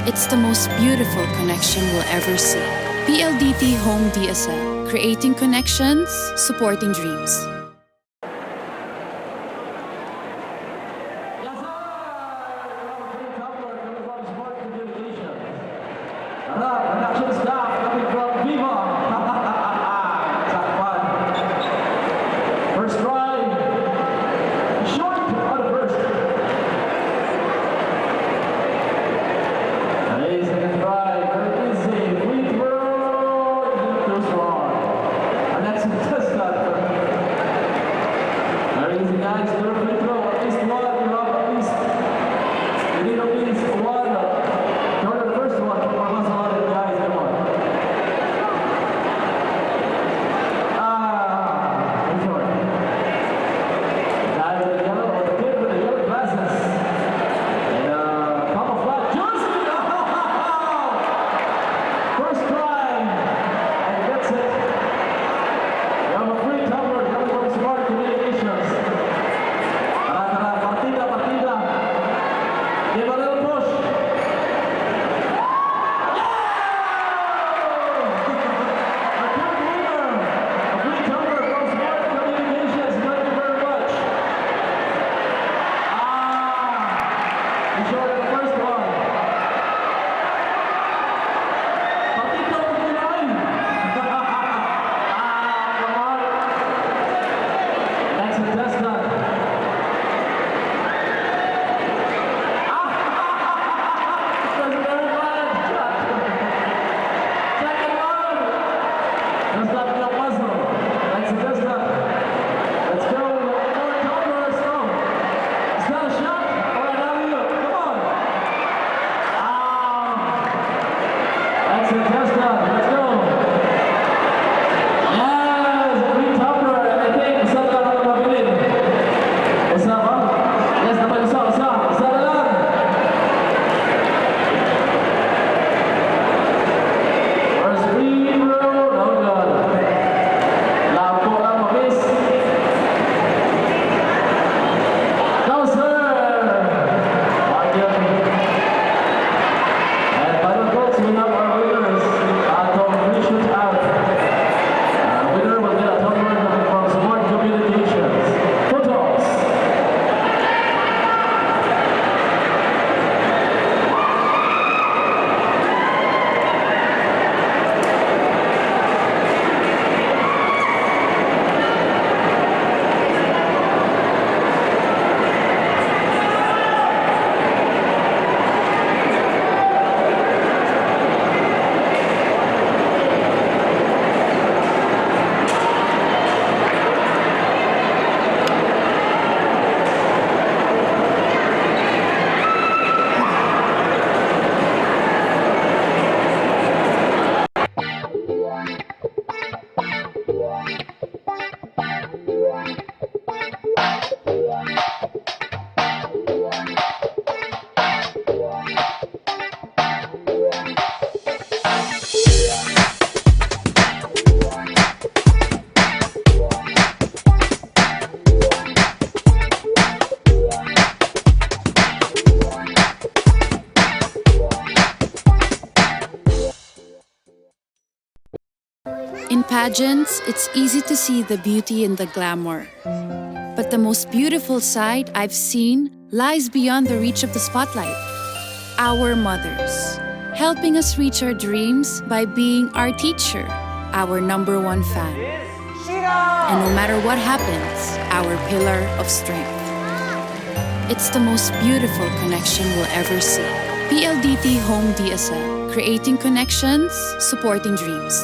It's the most beautiful connection we'll ever see. PLDT Home DSL, creating connections, supporting dreams. Production staff coming from Viva. First try. Short on the first. Hey, second try. Very easy. Free throw. Too strong. And that's just that. Very easy, guys. Do a free throw. At least one. You have at least. You need at least one. Turn the first one. Let's not done. Let's go. Yes, green topper. I think isa lang ang mabilin. Isa ba? Yes, naman isa. Isa na lang. First free throw. No good. Lampo lang mabis. No, sir. Martin. And final votes, we have our winners. From free shoot out. Winner will get a tumbler from Smart Communications. Photos. In pageants, it's easy to see the beauty and the glamour. But the most beautiful side I've seen lies beyond the reach of the spotlight. Our mothers, helping us reach our dreams by being our teacher, our number one fan. And no matter what happens, our pillar of strength. It's the most beautiful connection we'll ever see. PLDT Home DSL, creating connections, supporting dreams.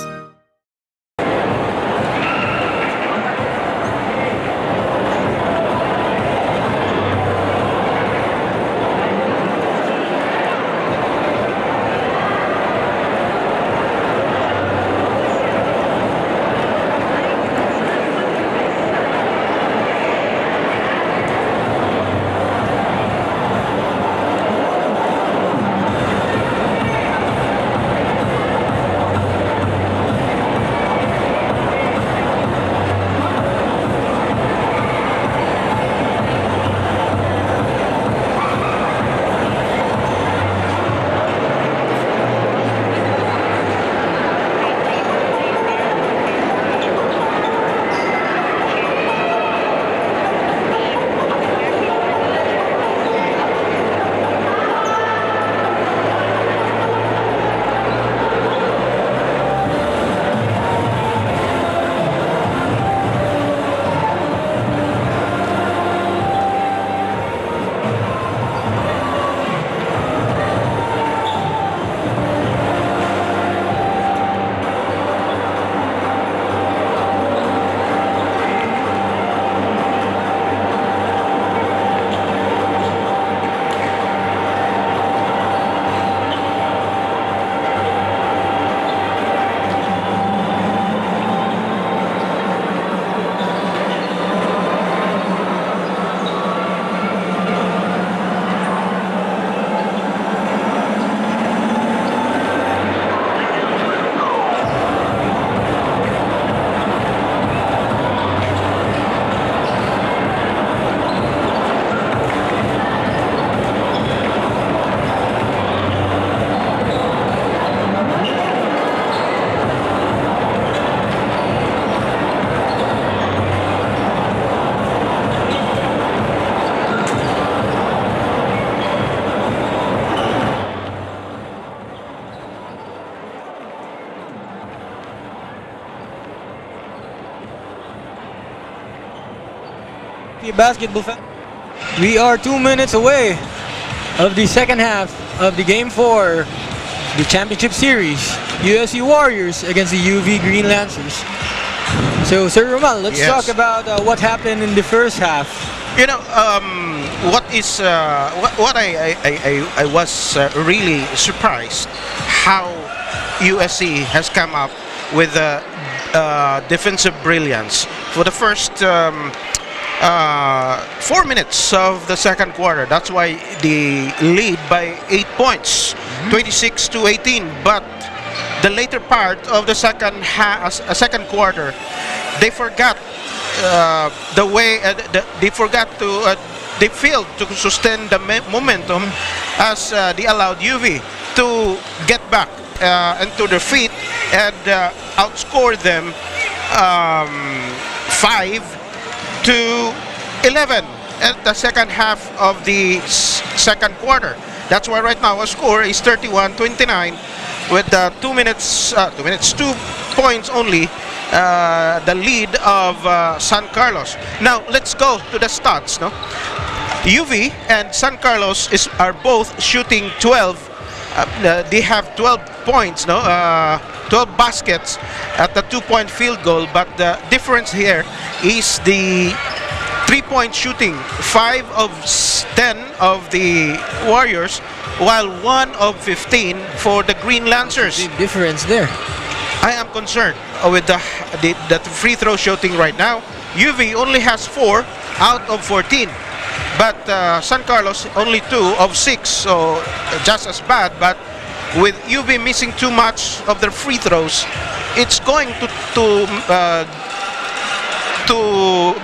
Basketball fan. We are 2 minutes away of the second half of the Game 4, the Championship Series, USC Warriors against the UV Green Lancers. So, Sir Romal, let's Yes. talk about what happened in the first half. You know, what I was really surprised how USC has come up with defensive brilliance for the first 4 minutes of the second quarter. That's why they lead by 8 points, 26-18. But the later part of the second quarter, they forgot the way. They forgot to. They failed to sustain the momentum as they allowed UV to get back into their feet and outscore them 5-11 at the second half of the second quarter. That's why right now our score is 31-29 with 2 minutes, 2 points only, the lead of San Carlos. Now let's go to the stats. No, UV and San Carlos are both shooting 12. They have 12 points, 12 baskets at the 2-point field goal. But the difference here is the 3-point shooting. 5 of 10 of the Warriors, while 1 of 15 for the Green Lancers. Big difference there. I am concerned with the free throw shooting right now. UV only has 4 out of 14. But San Carlos only 2 of 6, so just as bad. But with UV missing too much of their free throws, it's going to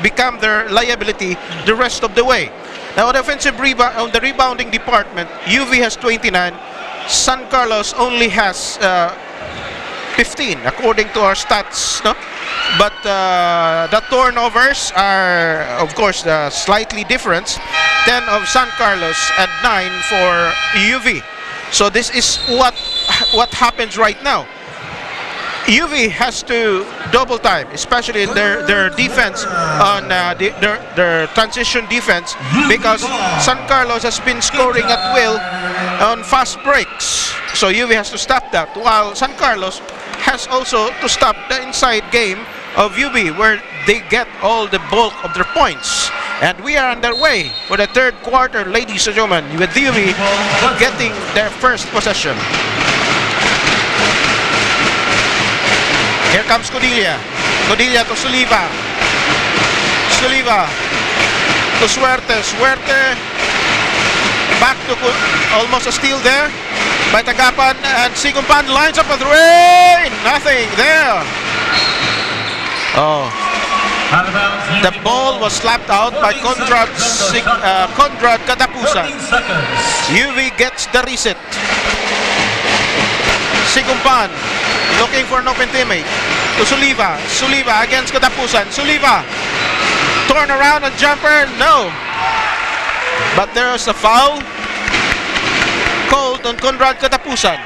become their liability the rest of the way. Now, on the on the rebounding department, UV has 29. San Carlos only has 15, according to our stats. No? But the turnovers are, of course, slightly different. 10 of San Carlos and 9 for UV. So this is what happens right now. UV has to double time, especially in their defense on their transition defense, because San Carlos has been scoring at will on fast breaks. So UV has to stop that, while San Carlos has also to stop the inside game of UV, where they get all the bulk of their points. And we are underway for the third quarter, ladies and gentlemen, with UV getting their first possession. Here comes Codilla. Codilla to Soliva. Soliva to Suerte. Suerte back to almost a steal there by Tagapan, and Sigumpan lines up a three. Nothing there. Oh. The ball was slapped out by Conrad Katapusan. UV gets the reset. Sigumpan looking for an open teammate to Soliva. Soliva against Katapusan. Soliva turn around and jumper. No. But there's a foul called on Conrad Katapusan.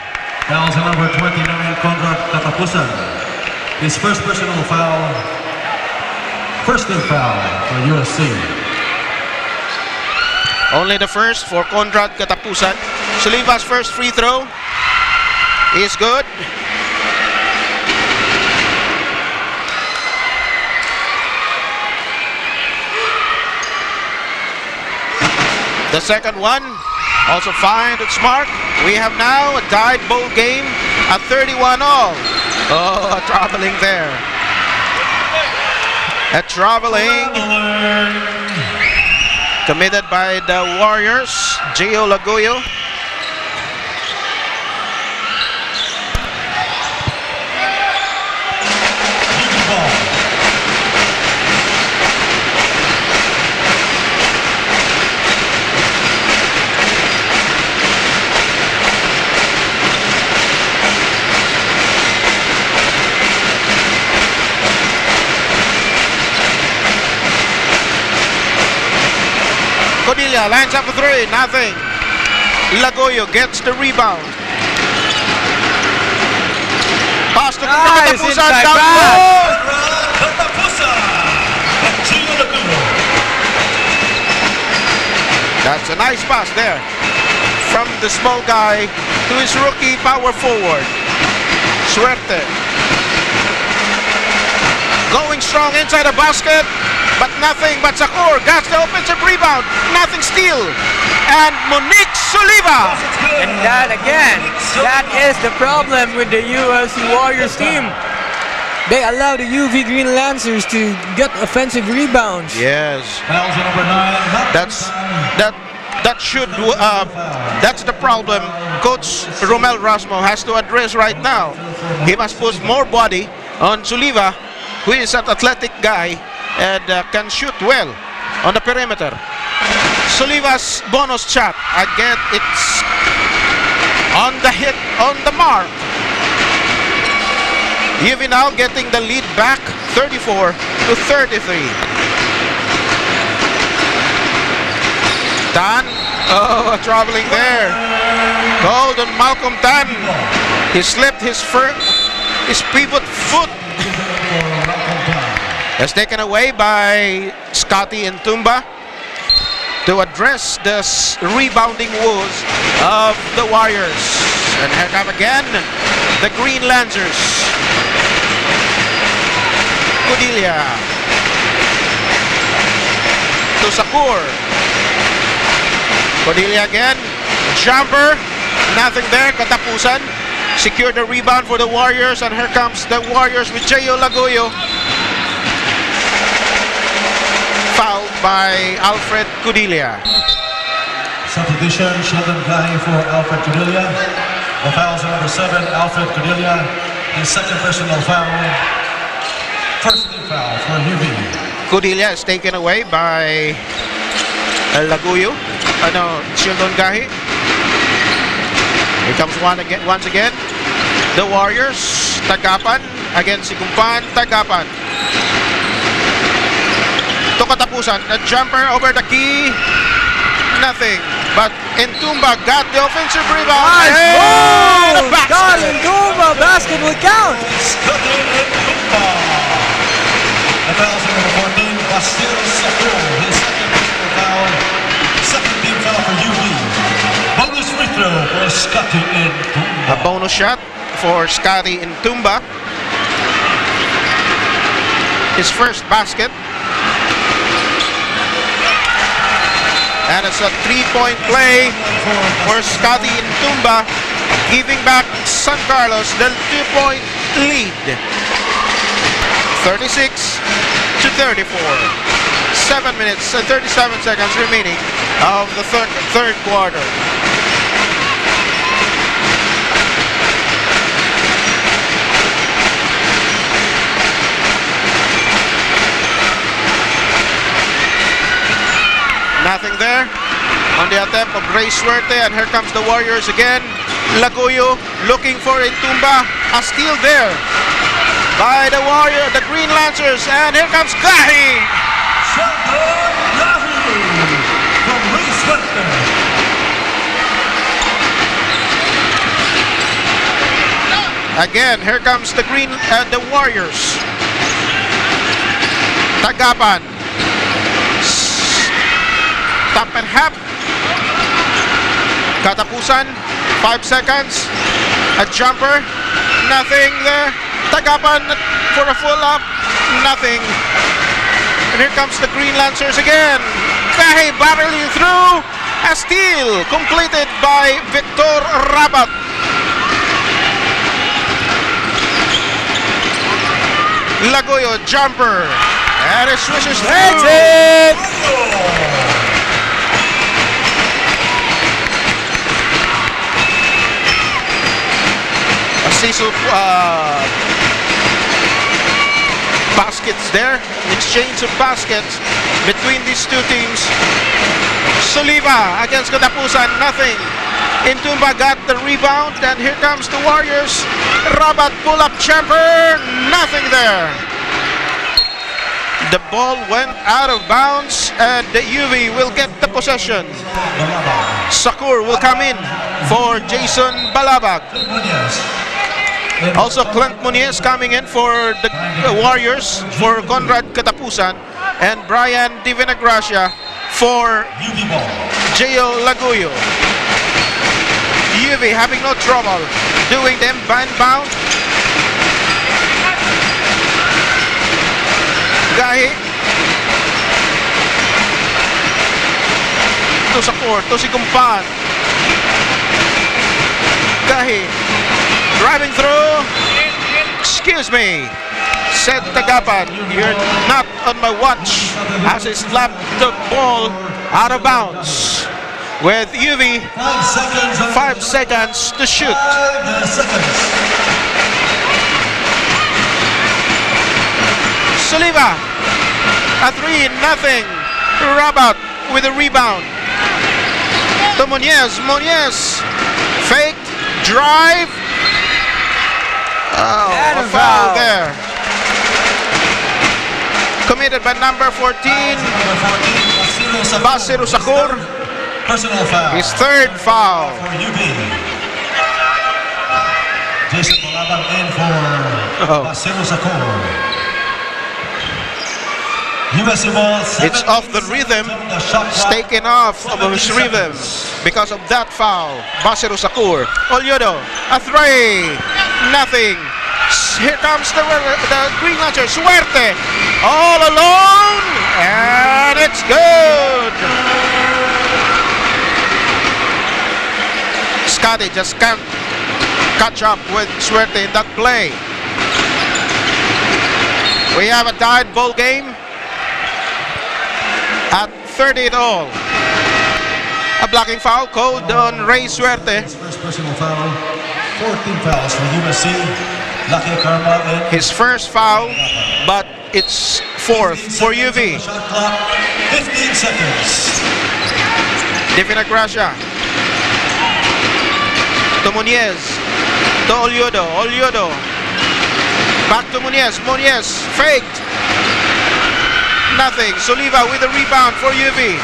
Fouls on number 29, Conrad Katapusan. His first personal foul. First team foul for USC. Only the first for Conrad Katapusan. Soliva's first free throw is good. The second one also fine. It's smart. We have now a tied ball game at 31 all. Oh, traveling there. A traveling committed by the Warriors, Gio Lagoyo. Codilla lines up a three, nothing. Lagoyo gets the rebound. Pass to Katapusan, down low. That's a nice pass there from the small guy to his rookie power forward. Suerte going strong inside the basket, but nothing. But Sakur got the offensive rebound, nothing steal. And Monique Soliva! And that again, that is the problem with the USC Warriors team. They allow the UV Green Lancers to get offensive rebounds. Yes. Fouls on number 9. That's the problem Coach Romel Rasmo has to address right now. He must put more body on Soliva, who is an athletic guy and can shoot well on the perimeter. Soliva's bonus shot, again, it's on the hit, on the mark. UV now getting the lead back, 34 to 33. Tan, traveling there. Called on Malcolm Tan. He slipped his pivot foot. It's taken away by Scotty Ntumba to address the rebounding woes of the Warriors. And here come again the Green Lancers. Kudilia to Sakur. Cordelia again, jumper, nothing there, katapusan. Secure the rebound for the Warriors, and here comes the Warriors with J.O. Lagoyo. Fouled by Alfred Cordelia. Substitution, Sheldon Gahi for Alfred Cordelia. The fouls are number 7, Alfred Cordelia. His second personal foul. First team foul for UV. Cordelia is taken away by Lagoyo. Sheldon Gahi. Here comes once again. The Warriors. Tagapan against si Kumpan. Tagapan. To katapusan. A jumper over the key. Nothing. But Ntumba got the offensive rebound. Nice And a move! basket. God, Ntumba, basket will count. The fouls are number 14, Basil Sakur. His second personal foul. Second team foul for UV. Bonus free throw for Scotty Ntumba. A bonus shot for Scotty Ntumba. His first basket. And it's a three-point play for Scotty Ntumba, giving back San Carlos the 2-point lead. 36 to 34. 7 minutes and 37 seconds remaining of the third quarter. Nothing there on the attempt of Ray Suerte, and here comes the Warriors again. Lagoyo looking for Ntumba. A steal there by the Green Lancers, and here comes Gahi. Sheldon Gahi from Ray Suerte. Again, here comes the Warriors. Tagapan. Top and half. Katapusan. 5 seconds. A jumper. Nothing there. Tagapan for a full up. Nothing. And here comes the Green Lancers again. Gahi barreling through. A steal completed by Victor Rabat. Lagoyo jumper. And it swishes through. A season baskets there. Exchange of baskets between these two teams. Soliva against Katapusan, nothing. Ntumba got the rebound, and here comes the Warriors. Rabat pull-up jumper, nothing there. The ball went out of bounds, and the UV will get the possession. Sakur will come in for Jason Balabag. Also, Clint Muniz coming in for the Warriors for Conrad Katapusan, and Brian Divinagracia for J.O. Lagoyo. UV having no trouble doing them inbound. Gahi to Sakur, to si Kumpan. Gahi driving through. Excuse me, said Tagapan, you're not on my watch, as he slapped the ball out of bounds. With UV, 5 seconds to shoot. 5 seconds. Soliva, a 3-0. Rabat with a rebound. To Muñez. Muñez, fake, drive. Oh, And a a foul foul. there. Committed by number 14, Number 14, Basiru Sakur. Personal foul. His third foul. For UB. Jason Malabang in for Oh. Basiru Sakur. USC ball. It's off the rhythm. The shot It's clock. taken off of his rhythm because of that foul. Basiru Sakur. Olyodo, a 3-0. Here comes the Green Launcher. Suerte, all alone, and it's good. Scotty just can't catch up with Suerte in that play. We have a tied ball game at 30-all. A blocking foul called on Ray Suerte. His first personal foul. 14 fouls for USC. Lucky Karma in. His first foul, but it's fourth for UV. Shot clock. 15 seconds. Divina Gracia. To Muñez. To Olyodo. Olyodo. Back to Muñez. Muñez faked. Nothing. Soliva with a rebound for UV.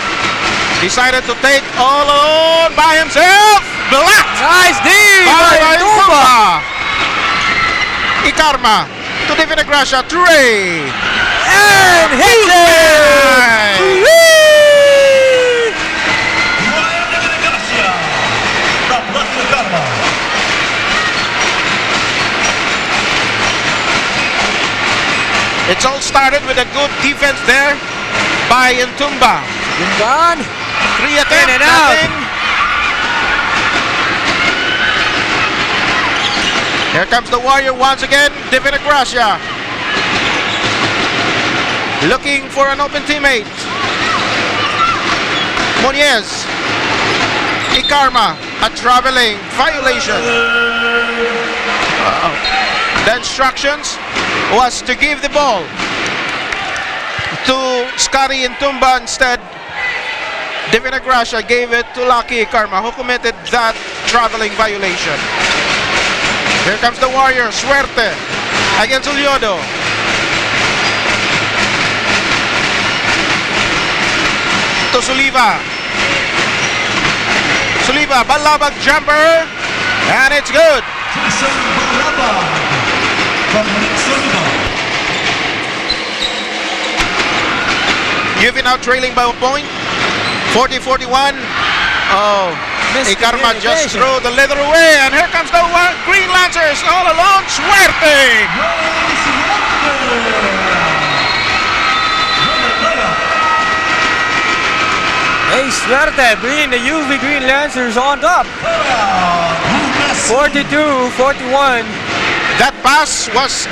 Decided to take all alone by himself. Blocked Nice D by by Tumba. Tumba. Ikarma to Divina Gracia. Trey. And hits it! Whee! Ryan Garcia from Lucky Karma. It's all started with a good defense there by Ntumba. Gone. 3 attempts, In and out. nothing. Here comes the Warrior once again, Divina Gracia. Looking for an open teammate. Muñez. Ikarma, a traveling violation. The instructions was to give the ball to Scotty Ntumba. Instead, Divina Gracia gave it to Lucky Ikarma, who committed that traveling violation. Here comes the Warrior, Suerte against Olyodo. To Soliva. Soliva, balabag jumper, and it's good. Jason Malabang from Nick Soliva. UV now trailing by a point, 40-41. Oh, Ikarma just Miscommunication. threw the leather away, and here comes the Green Lancers all alone. Suerte! Hey, Suerte bringing the UV Green Lancers on top. 42-41. That pass was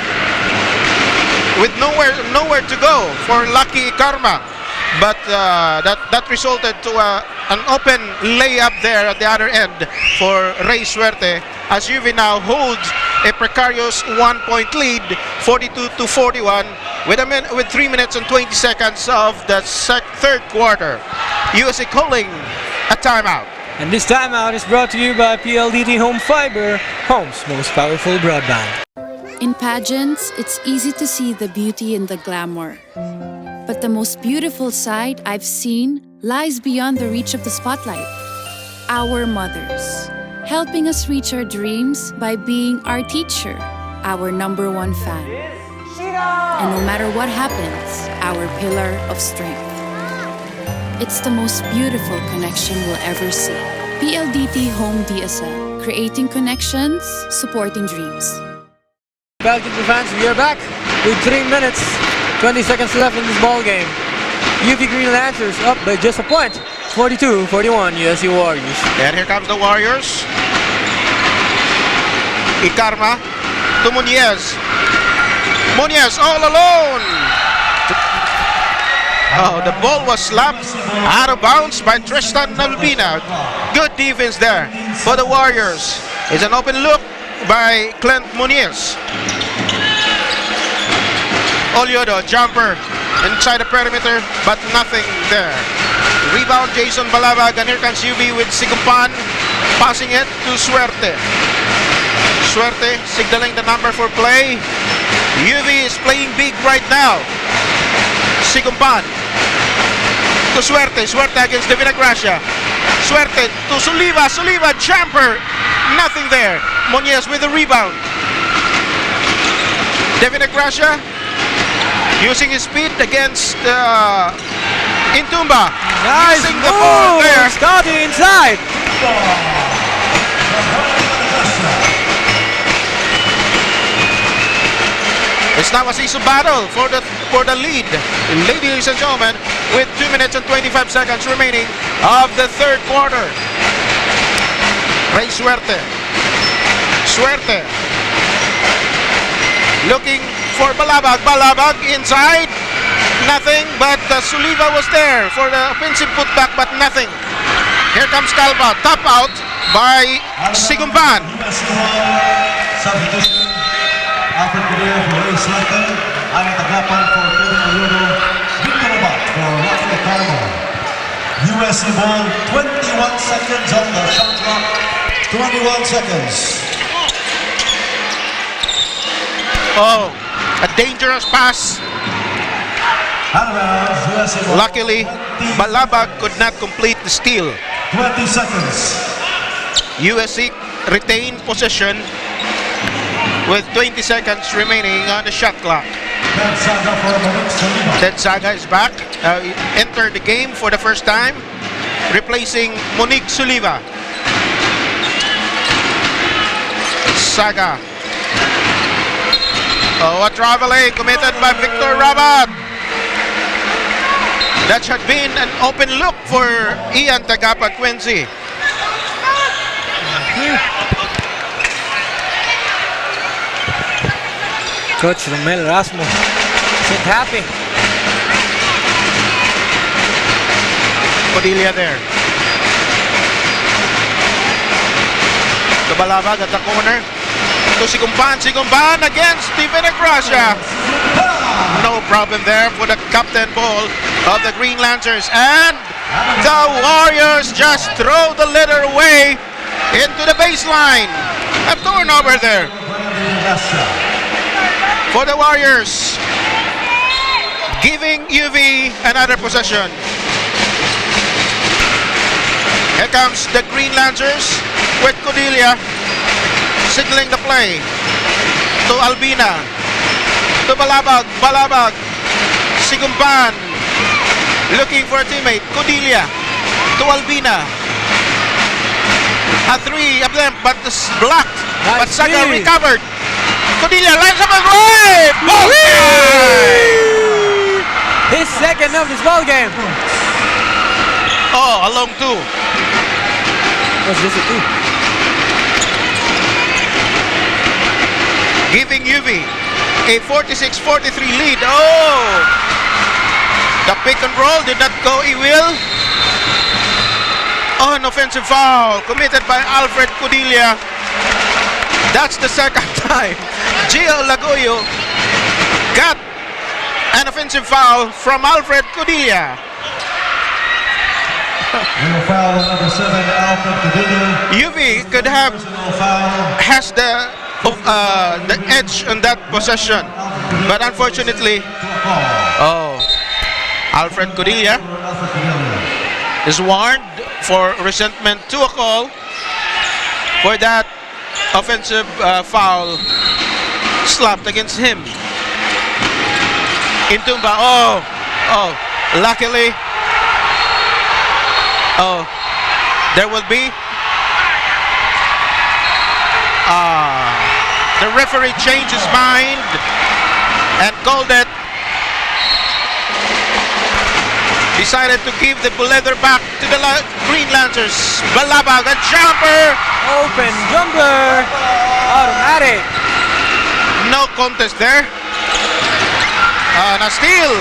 with nowhere to go for Lucky Karma, but that resulted to an open layup there at the other end for Ray Suerte, as UV now holds a precarious 1-point lead, 42-41, with 3 minutes and 20 seconds of the third quarter. USC calling a timeout. And this timeout is brought to you by PLDT Home Fiber, home's most powerful broadband. In pageants, it's easy to see the beauty and the glamour. But the most beautiful side I've seen lies beyond the reach of the spotlight. Our mothers, helping us reach our dreams by being our teacher, our #1 fan. And no matter what happens, our pillar of strength. It's the most beautiful connection we'll ever see. PLDT Home DSL, creating connections, supporting dreams. Basketball fans, we are back with 3 minutes, 20 seconds left in this ball game. UV Green Lancers up by just a point, 42-41 USC Warriors. And here comes the Warriors. Ikarma to Muñez. Muñez all alone. Oh, the ball was slapped out of bounds by Tristan Nalbina. Good defense there for the Warriors. It's an open look by Clint Muñez. Oliodo, jumper inside the perimeter, but nothing there. Rebound, Jason Balabag, and here comes UV with Sigumpan, passing it to Suerte. Suerte signaling the number for play. UV is playing big right now. Sigumpan to Suerte. Suerte against De Vinagracia. Suerte to Soliva. Soliva, jumper. Nothing there. Muñez with the rebound. De Vinagracia using his speed against Intumba. Nice Using the ball move. there. Scotty inside. It's now a season battle for the lead, ladies and gentlemen, with 2 minutes and 25 seconds remaining of the third quarter. Ray Suerte. Suerte. Looking for Balabag. Balabag inside. Nothing, but Suliva was there for the offensive putback, but nothing. Here comes Calva. Top out by Sigumban. Substitution. Alfred Padilla for Ray Suerte. Ay tagapan for Kevin Oliodo. Victor Abad for Rocky Carmo. USC ball, 21 seconds on the shot clock. 21 seconds. Oh, a dangerous pass. Out of bounds, USC ball. Luckily, 20 Balabag could not complete the steal. 20 seconds. USC retained possession with 20 seconds remaining on the shot clock. Ted Saga for Monique Soliva. Ted Saga is back, entered the game for the first time, replacing Monique Suliva. Saga. Oh, a traveling committed by Victor Rabat. That had been an open look for Ian Tagapa Quincy. Coach Romel Rasmo isn't happy. Padilla there. To Balabag at the corner. To Sigumban. Sigumban against De Vinagracia. No problem there for the captain ball of the Green Lancers. And the Warriors just throw the letter away into the baseline. A turnover there for the Warriors, giving UV another possession. Here comes the Green Lancers with Cordelia signaling the play to Albina, to Balabag. Balabag, Sigumban looking for a teammate. Cordelia to Albina. A three of them, but it's blocked. But Nice Saga steal. recovered. Cordelia lines up a right! His second of this ball game. Oh, a long two. Was this a two? Giving UV a 46-43 lead. Oh! The pick and roll did not go will. Oh, an offensive foul committed by Alfred Cordelia. That's the second time Gio Lagoyo got an offensive foul from Alfred Cordelia. Will foul on number 7, Alfred Padilla. UV could have Personal foul. has the edge on that possession, but unfortunately, To a call. Alfred Cordelia For Alfred Padilla. is warned for resentment to a call for that offensive foul slapped against him. Intumba, luckily, there will be the referee changed his mind and called it, decided to give the leather back to the Green Lancers. Balabag, a jumper. Open jumper. Automatic. No contest there. And a steal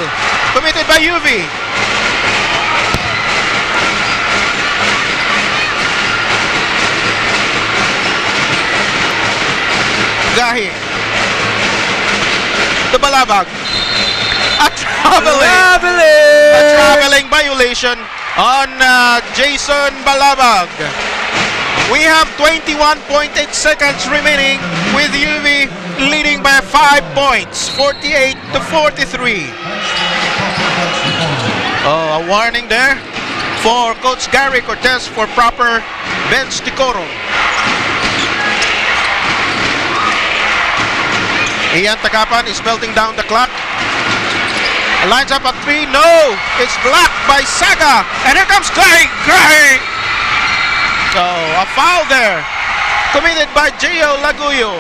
committed by UV. Gahi. The Balabag. A traveling violation on Jason Balabag. We have 21.8 seconds remaining with UV leading by 5 points, 48 to 43. Oh, a warning there for Coach Gary Cortez for proper bench decorum. Ian Tagapan is belting down the clock. Lines up at 3. No! It's blocked by Saga. And here comes Clay. So, a foul there. Committed by Gio Laguyo.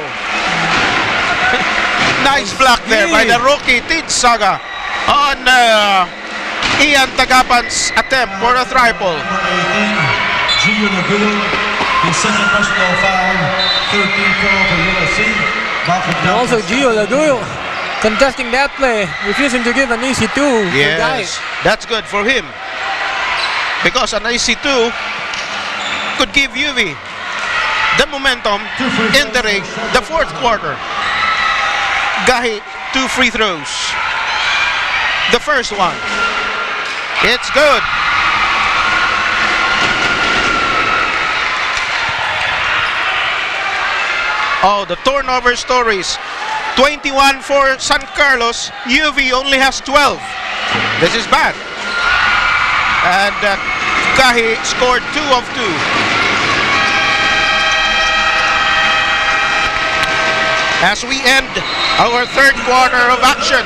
Nice block there by the rookie, Tid Saga. On Ian Tagapan's attempt for a triple. Number 18, Gio Laguyo. His second personal foul. 13 foul for USC. And also Gio Laguyo contesting that play, refusing to give an easy 2 to Guy. Yes, that's good for him. Because an easy 2 could give UV the momentum entering the fourth quarter. Gahi, 2 free throws. The first one. It's good. Oh, the turnover stories. 21 for San Carlos. UV only has 12. This is bad. And Gahi scored 2 of 2. As we end our third quarter of action,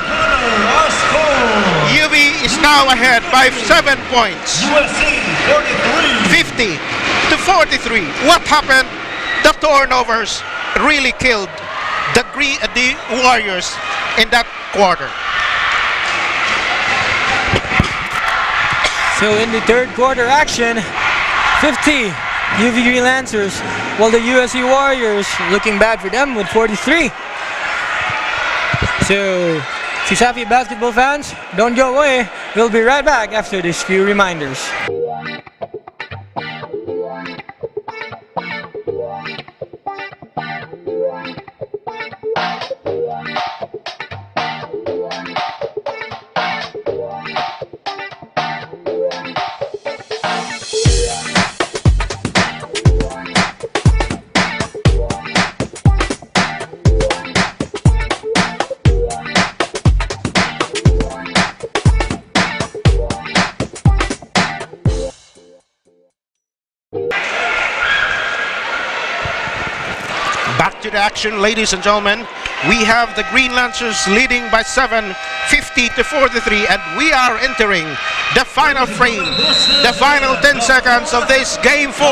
UV is now ahead by 7 points. USC 43. 50 to 43. What happened? The turnovers really killed the Warriors in that quarter. So in the third quarter action, 50 UV Green Lancers, while the USC Warriors looking bad for them with 43. So, CSAFI basketball fans, don't go away. We'll be right back after these few reminders. Back to the action, ladies and gentlemen. We have the Green Lancers leading by 7, 50 to 43, and we are entering the final frame, the final 10 seconds of this Game 4.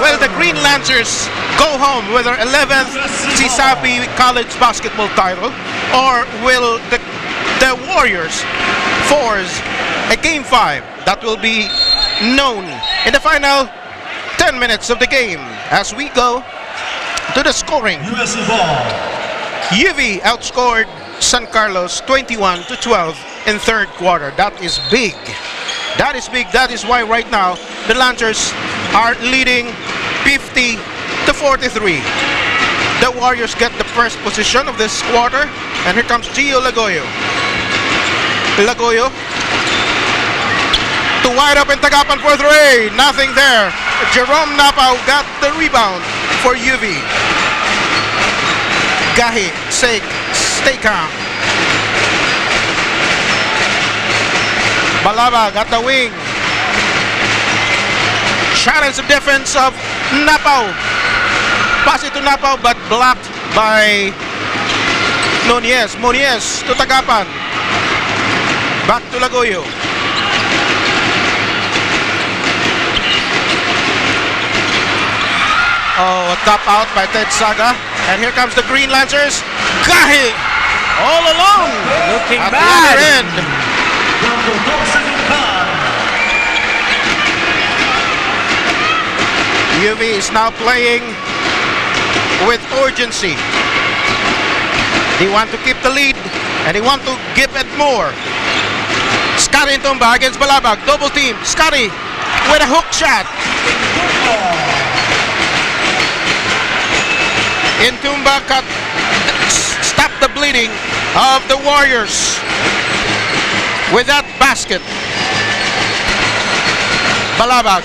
Will the Green Lancers go home with their 11th CSAFI college basketball title, or will the Warriors force a Game 5 that will be known in the final 10 minutes of the game? As we go to the scoring, USC ball. UV outscored San Carlos 21 to 12 in third quarter. That is big. That is big. That is why right now the Lancers are leading 50 to 43. The Warriors get the first position of this quarter, and here comes Gio Lagoyo. Lagoyo to wide open Tagapan for 3. Nothing there. Jerome Napao got the rebound for UV. Gahi, stay calm. Balaba got the wing. Challenge the defense of Napao. Pass it to Napao but blocked by Nunez. Muniez to Tagapan. Back to Lagoyo. Oh, a top out by Ted Saga. And here comes the Green Lancers. Gahi all along. Looking at bad. the other end. UV is now playing with urgency. They want to keep the lead and they want to give it more. Scotty Intumba against Balabag. Double team. Scotty with a hook shot. Intumba stop the bleeding of the Warriors with that basket. Balabag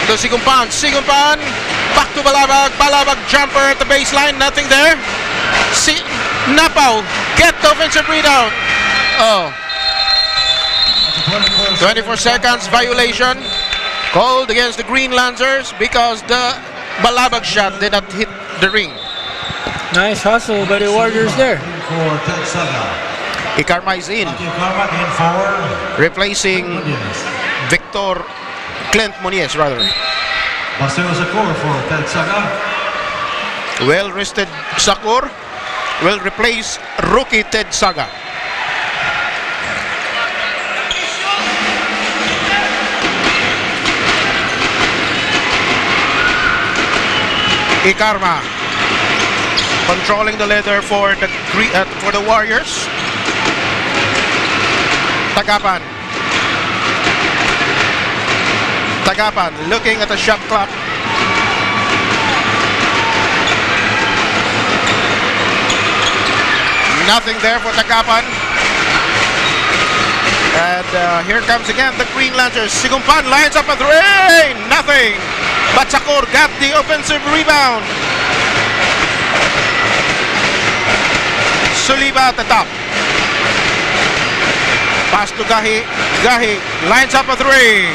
to Sigumpan. Sigumpan back to Balabag. Balabag jumper at the baseline. Nothing there. Napao get the offensive rebound. Oh. 24 seconds violation called against the Green Lancers because the Balabag shot did not hit the ring. Nice hustle by the Warriors there. For Ted Saga. Ikarma is in, Ikarma in for replacing Muniz. Victor Clint Muniz rather. Marcelo Sakur for Ted Saga. Well-rested Sakur will replace rookie Ted Saga. Ikarma controlling the leader for the Warriors. Tagapan looking at the shot clock. Nothing there for Tagapan. And here comes again the Green Lancers. Sigumpan lines up a three. Nothing. But Sakur got the offensive rebound. Suliba at the top. Pass to Gahi. Gahi lines up a three.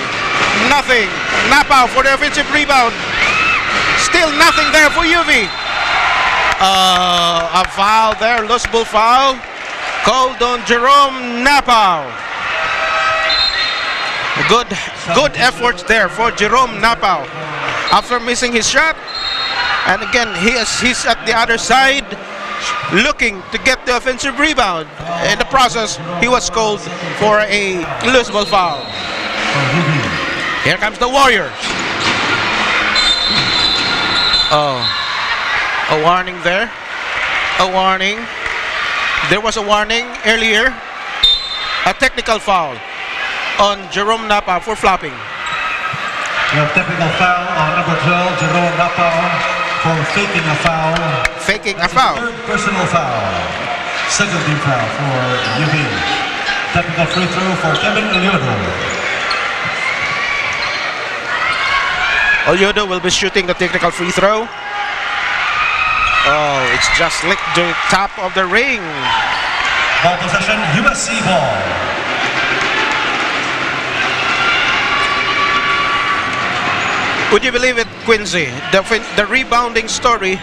Nothing. Napao for the offensive rebound. Still nothing there for UV. A foul there, losable foul called on Jerome Napao. Good efforts there for Jerome Napao after missing his shot, and again he's at the other side looking to get the offensive rebound. In the process, he was called for a losable foul. Here comes the Warriors. Oh, a warning there. A warning. There was a warning earlier. A technical foul on Jerome Napa for flopping. We have technical foul on number 12, Jerome Napao, for faking a foul. Faking a foul. Third personal foul. Second team foul for UV. Technical free throw for Kevin Oliodo. Oliodo will be shooting the technical free throw. Oh, it's just licked the top of the ring. Ball possession, USC ball. Would you believe it, Quincy? The rebounding story.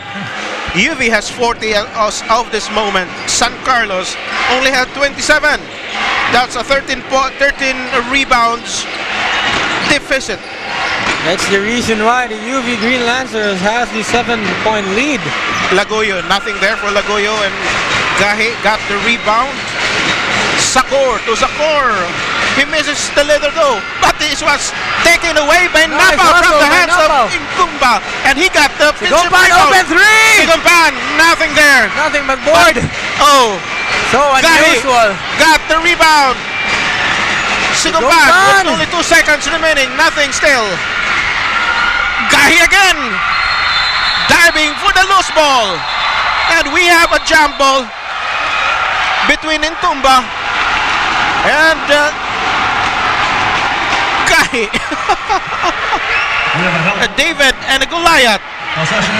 UV has 40 of this moment. San Carlos only had 27. That's a 13 rebounds deficit. That's the reason why the UV Green Lancers has the 7-point lead. Lagoyo, nothing there for Lagoyo, and Gahi got the rebound. Sakur to Sakur. He misses the leader though, but this was taken away by Nice Napa from hustle the by hands Napa. of Inkumba, and he got the Sigumpan open three! Sigumpan, nothing there. Nothing but board. Oh, So Gahi unusual. got the rebound. Sigumpan Sigumpan. with only 2 seconds remaining, nothing still. Gahi again, diving for the loose ball, and we have a jump ball between Intumba and Gahi. We have a help. David and a Goliath. Possession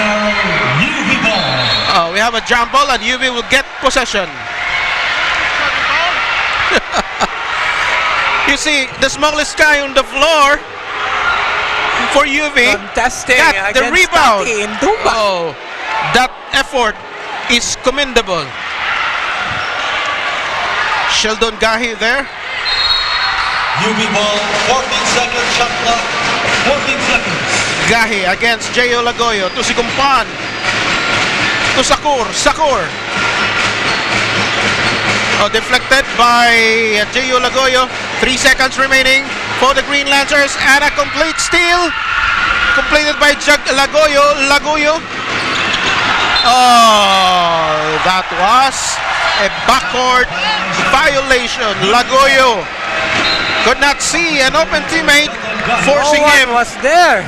UV ball. We have a jump ball and UV will get possession. You see, the smallest guy on the floor for UV Contesting got the against rebound. Taki Intumba. Oh, that effort is commendable. Sheldon Gahi there. UV ball, 14 seconds, shot clock, 14 seconds. Gahi against J.O. Lagoyo to Sigumpan. To Sakur. Sakur. Oh, deflected by J.O. Lagoyo. 3 seconds remaining for the Green Lancers, and a complete steal completed by Lagoyo. Oh, that was a backward violation. Lagoyo could not see an open teammate, forcing No one him was there.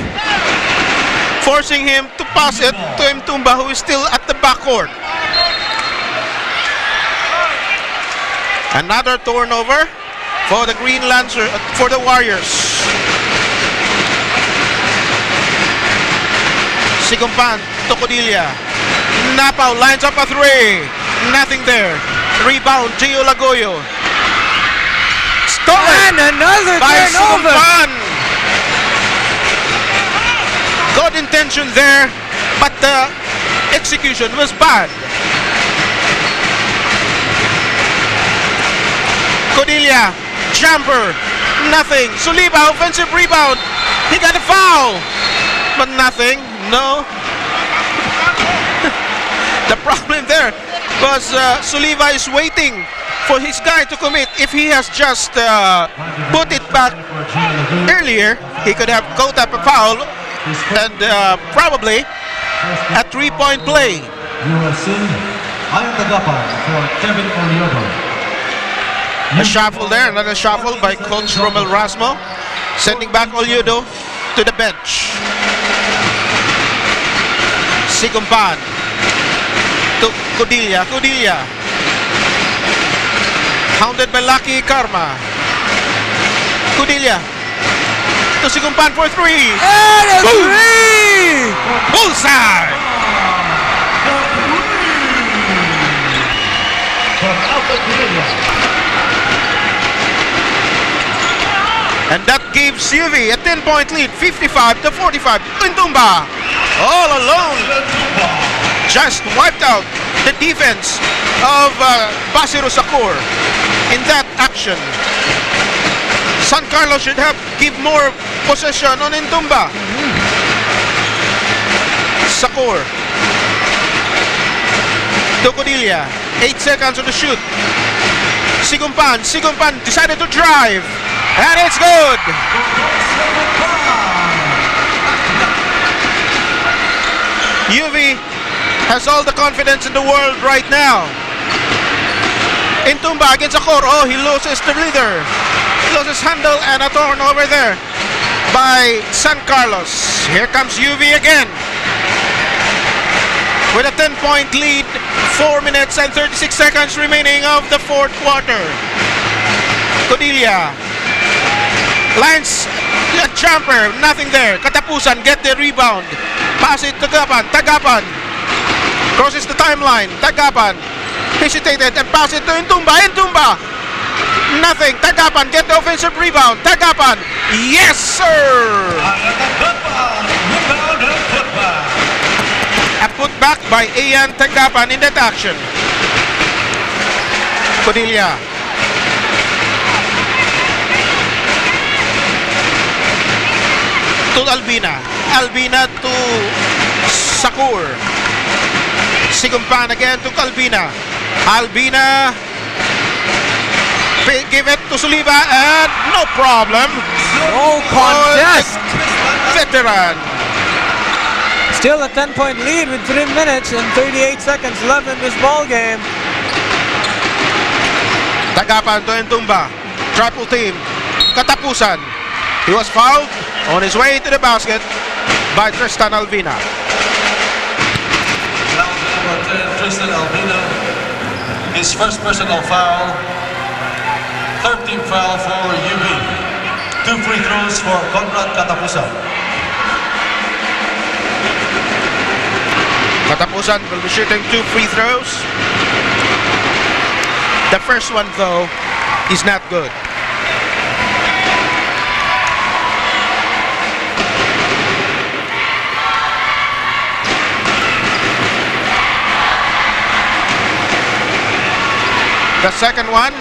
to pass it to Mtumba, who is still at the backcourt. Another turnover for the for the Warriors. Sigumpan, Tocodilla. Napao lines up a three. Nothing there. Rebound, Gio Lagoyo. Stolen And another by turnover. Sigumpan. Good intention there, but the execution was bad. Codilla, jumper, nothing. Suliba, offensive rebound. He got a foul, but nothing. No. The problem there was Suliba is waiting for his guy to commit. If he has just put it back earlier, he could have caught up a foul and probably a three-point play. USC, Ayan Tagapan for Kevin Oliodo. A shuffle there, another shuffle by Coach Romel Rasmo, sending back Oliodo to the bench. Sigumpan to Codilla. Hounded by Lucky Karma. Codilla to Sigumpan for three. And a Boom. three. Bullseye! From Alfred Cordelia. And that gives UV a 10-point lead, 55-45. Mtumba all alone, just wiped out the defense of Basiro Sakur in that action. San Carlos should have give more possession on Mtumba. Sakur. Tocodilla, 8 seconds on the shoot. Sigumpan decided to drive. And it's good! UV has all the confidence in the world right now. Mtumba against Akor. Oh, he loses the leader. He loses handle and a turnover there by San Carlos. Here comes UV again. With a 10-point lead, 4 minutes and 36 seconds remaining of the fourth quarter. Codilla. Lines, a jumper, nothing there. Katapusan, get the rebound. Pass it to Tagapan. Crosses the timeline. Tagapan hesitated and pass it to Mtumba. Nothing. Tagapan, get the offensive rebound. Tagapan. Yes, sir! Ayan Tagapan, rebound and putback. A putback by Ian Tagapan in that action. Codilla. To Albina to Sakur. Sigumpan again to Albina. Give it to Suliba and no problem. No contest. Veteran. Still a 10-point lead with 3 minutes and 38 seconds left in this ball game. Tagapan to Mtumba. Triple team. Katapusan. He was fouled on his way to the basket by Tristan Albina. Now number 10, Tristan Albina. His first personal foul. 13th foul for UV. 2 free throws for Conrad Katapusan. Katapusan will be shooting 2 free throws. The first one, though, is not good. The second one,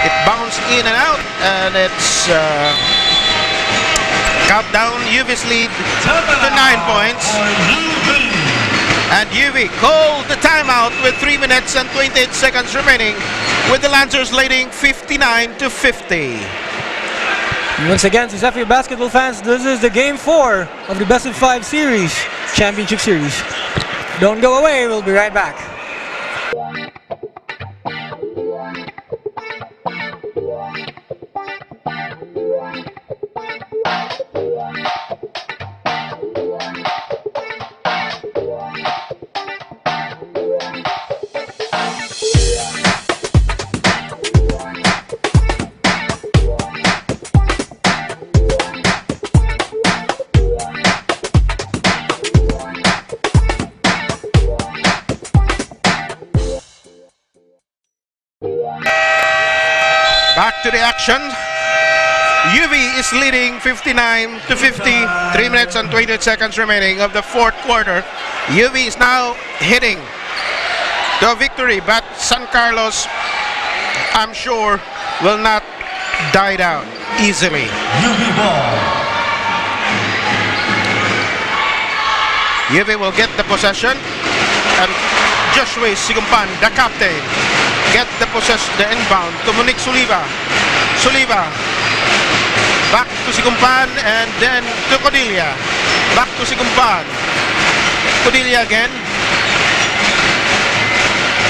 it bounced in and out, and it's countdown. UV's lead to 9 points. And UV called the timeout with 3 minutes and 28 seconds remaining, with the Lancers leading 59-50. Once again, to Zephyr basketball fans, this is the game 4 of the best of 5 series, championship series. Don't go away, we'll be right back. Back to the action. UV is leading 59 to 50. 3 minutes and 28 seconds remaining of the fourth quarter. UV is now heading to a victory, but San Carlos, I'm sure, will not die down easily. UV ball. UV will get the possession, and Joshua Sigumpan, the captain, get the possession, the inbound to Monique Suliva. Suliva back to Sigumpan and then to Codilia. Back to Sigumpan. Codilia again.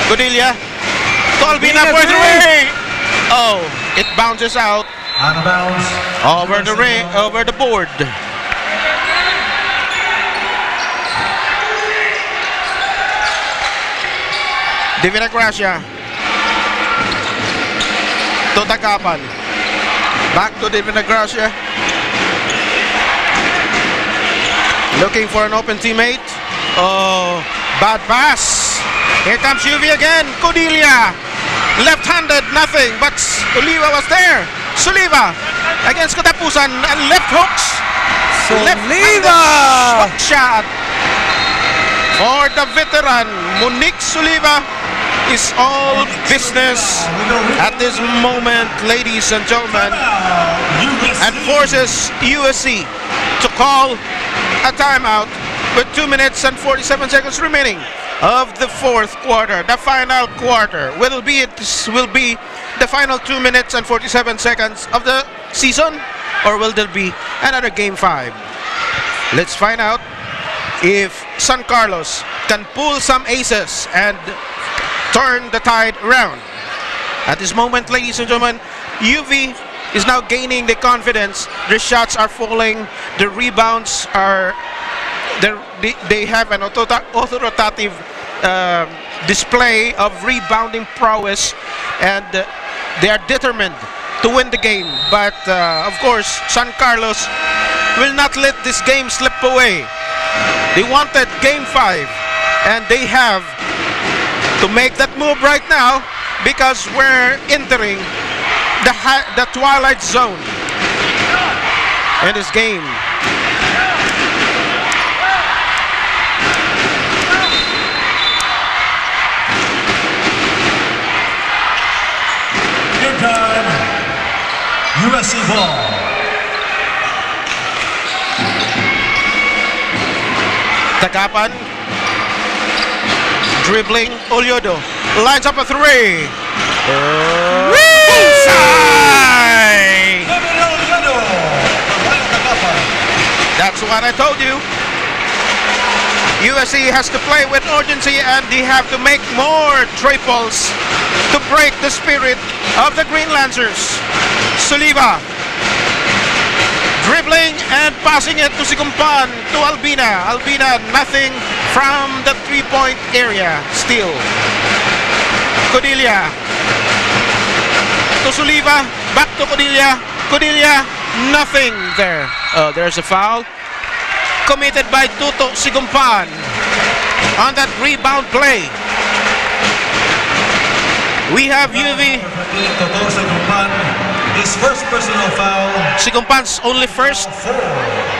Codilia to Albina for the ring. Oh, it bounces out Out of bounds. over the ring, over the board. Divina Gracia to Tagapan. Back to Divina Gracia. Looking for an open teammate. Oh, bad pass. Here comes UV again. Codilia. Left-handed, nothing. But Oliva was there. Suliva against Katapusan and left hooks. Suliva! Hook shot for the veteran Monique Suliva. Is all business at this moment, ladies and gentlemen, and forces USC to call a timeout with 2 minutes and 47 seconds remaining of the fourth quarter. The final quarter will be the final 2 minutes and 47 seconds of the season, or will there be another game 5? Let's find out if San Carlos can pull some aces and turn the tide around. At this moment, ladies and gentlemen, UV is now gaining the confidence. The shots are falling. The rebounds are... They have an authoritative display of rebounding prowess, and they are determined to win the game. But, of course, San Carlos will not let this game slip away. They wanted game 5, and they have to make that move right now, because we're entering the twilight zone in this game. Good time. USC ball. Tagapan dribbling. Oliodo lines up a 3. Bullseye! That's what I told you. USC has to play with urgency, and they have to make more triples to break the spirit of the Green Lancers. Suliva dribbling and passing it to Sigumpan, to Albina. Albina, nothing from the 3-point area still. Codilia to Suliva, back to Codilia. Codilia, nothing there. Oh, there's a foul committed by Tuto Sigumpan on that rebound play. We have UV. His first personal foul. Sigumpan's only first,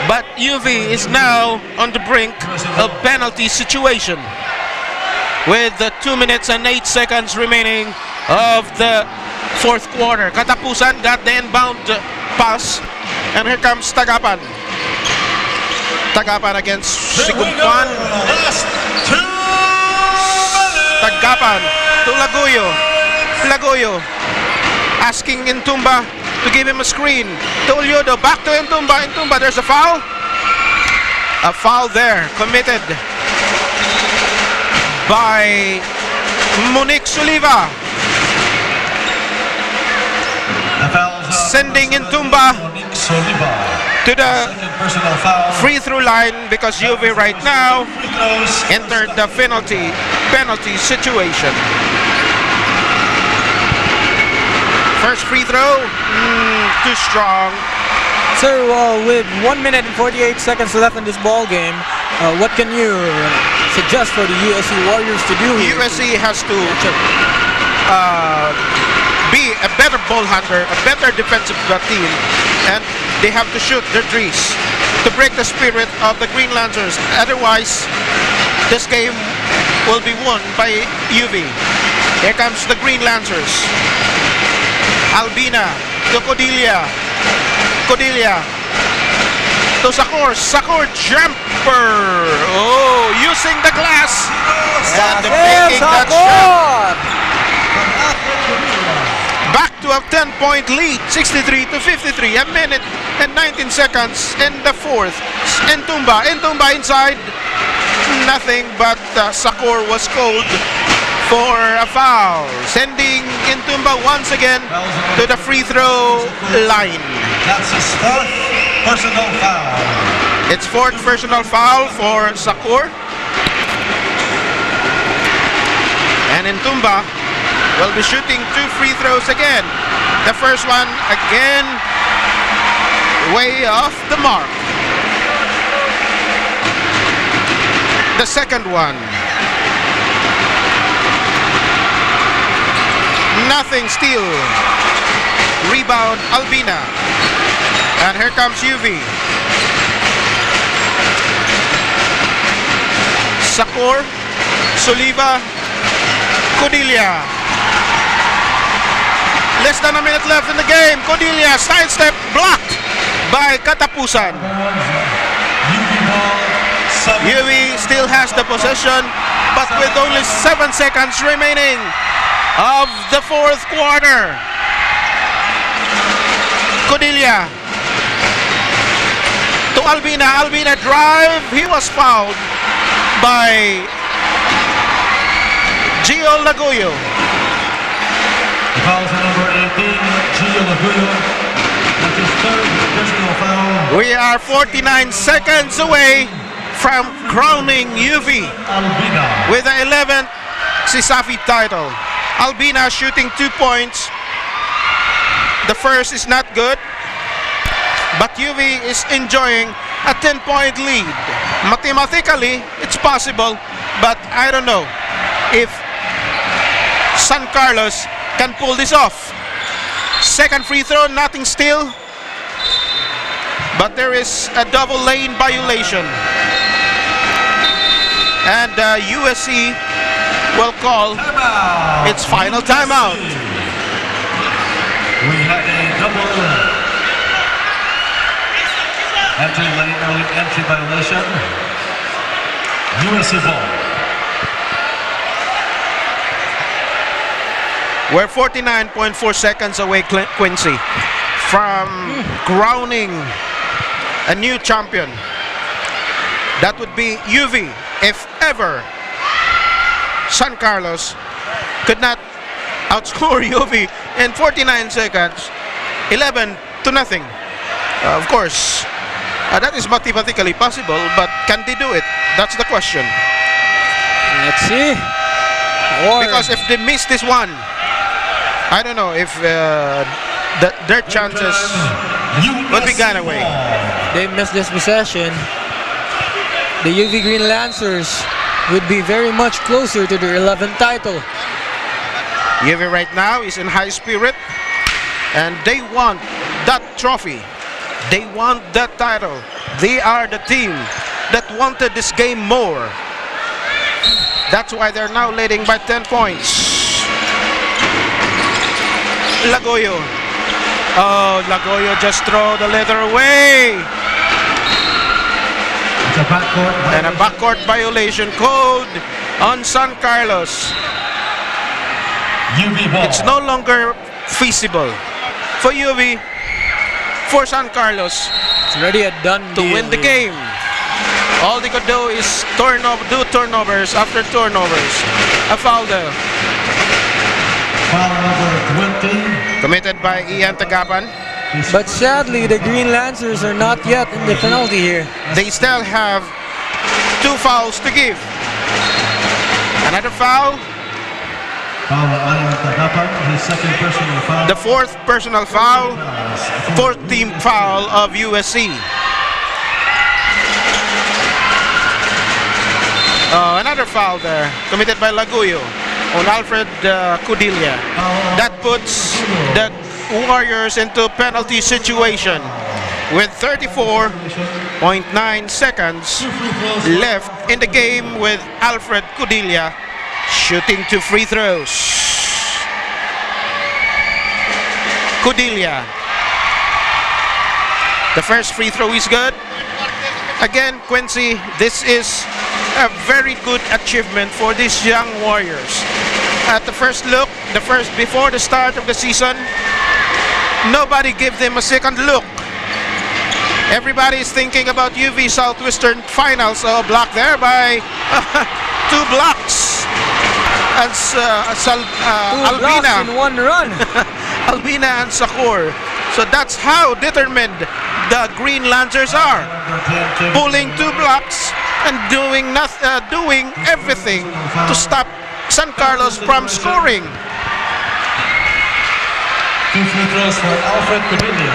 but UV is now on the brink of penalty situation with the 2 minutes and 8 seconds remaining of the fourth quarter. Katapusan got the inbound pass, and here comes Tagapan. Tagapan against Sigumpan. Last 2 minutes. Tagapan to Lagoyo. Lagoyo asking Intumba to give him a screen. To Ulyodo, back to Intumba. Intumba, there's a foul. A foul there, committed by Monique Soliva. Sending Intumba to the free throw line because UV right now entered the penalty situation. First free throw, too strong. Sir, with 1 minute and 48 seconds left in this ball game, what can you suggest for the USC Warriors to do here? USC has to be a better ball handler, a better defensive team, and they have to shoot their threes to break the spirit of the Green Lancers. Otherwise, this game will be won by UV. Here comes the Green Lancers. Albina to Codilia. Codilia to Sakor. Sakor jumper. Oh, using the glass and making that shot. Back to a 10-point lead, 63-53. A minute and 19 seconds in the fourth. Intumba inside. Nothing but Sakor was called for a foul, sending Intumba once again to the free throw line. That's his fourth personal foul. It's fourth personal foul for Sakor. And Intumba will be shooting 2 free throws again. The first one again way off the mark. The second one, nothing still. Rebound Albina. And here comes UV. Sakor, Soliva, Codilia. Less than a minute left in the game. Codilia sidestep blocked by Katapusan. UV still has the possession, but with only 7 seconds remaining of the fourth quarter. Codilia to Albina. Albina drive. He was fouled by Gio Lagoyo. Fouls on number 18, Gio Lagoyo. That's his third personal foul. We are 49 seconds away from crowning UV Albina. with the 11th CISAFI title. Albina shooting 2 points. The first is not good, but UV is enjoying a 10-point lead. Mathematically, it's possible, but I don't know if San Carlos can pull this off. Second free throw, nothing still, but there is a double lane violation. And USC will call its final timeout. We had a double early entry violation. USC ball. We're 49.4 seconds away, Quincy, from crowning a new champion. That would be UV if ever San Carlos could not outscore UV in 49 seconds, 11-0. Of course, that is mathematically possible, but can they do it? That's the question. Let's see. Or Because if they miss this one, I don't know if their chances would be gone away. they miss this possession, the UV Green Lancers would be very much closer to their 11th title. UV right now is in high spirit, and they want that trophy. They want that title. They are the team that wanted this game more. That's why they're now leading by 10 points. Lagoyo. Oh, Lagoyo just throw the leather away. It's a backcourt violation. And a backcourt violation called on San Carlos. UV ball. It's no longer feasible for UV, for San Carlos It's already a done to deal win the here. game. All they could do is do turnovers after turnovers. A foul though, Foul number 20. committed by Ian Tagapan. But sadly, the Green Lancers are not yet in the penalty here. They still have 2 fouls to give. Another foul, Foul on Ian Tagapan, his second personal foul. the 4th personal foul, 4th team foul of USC. Another foul there, committed by Laguyo on Alfred Cudilla. That puts the Warriors into a penalty situation with 34.9 seconds left in the game, with Alfred Cudilla shooting 2 free throws. Cudilla, the first free throw is good. Again, Quincy, this is a very good achievement for these young Warriors. At the first look, before the start of the season, nobody gave them a second look. Everybody is thinking about UV Southwestern finals. Blocked there by 2 blocks. As Two blocks Albina, in one run. Albina and Sakur. So that's how determined the Green Lancers are. Pulling 2 blocks and doing everything to stop San Carlos from scoring. 2 free throws for Alfred Cudilla.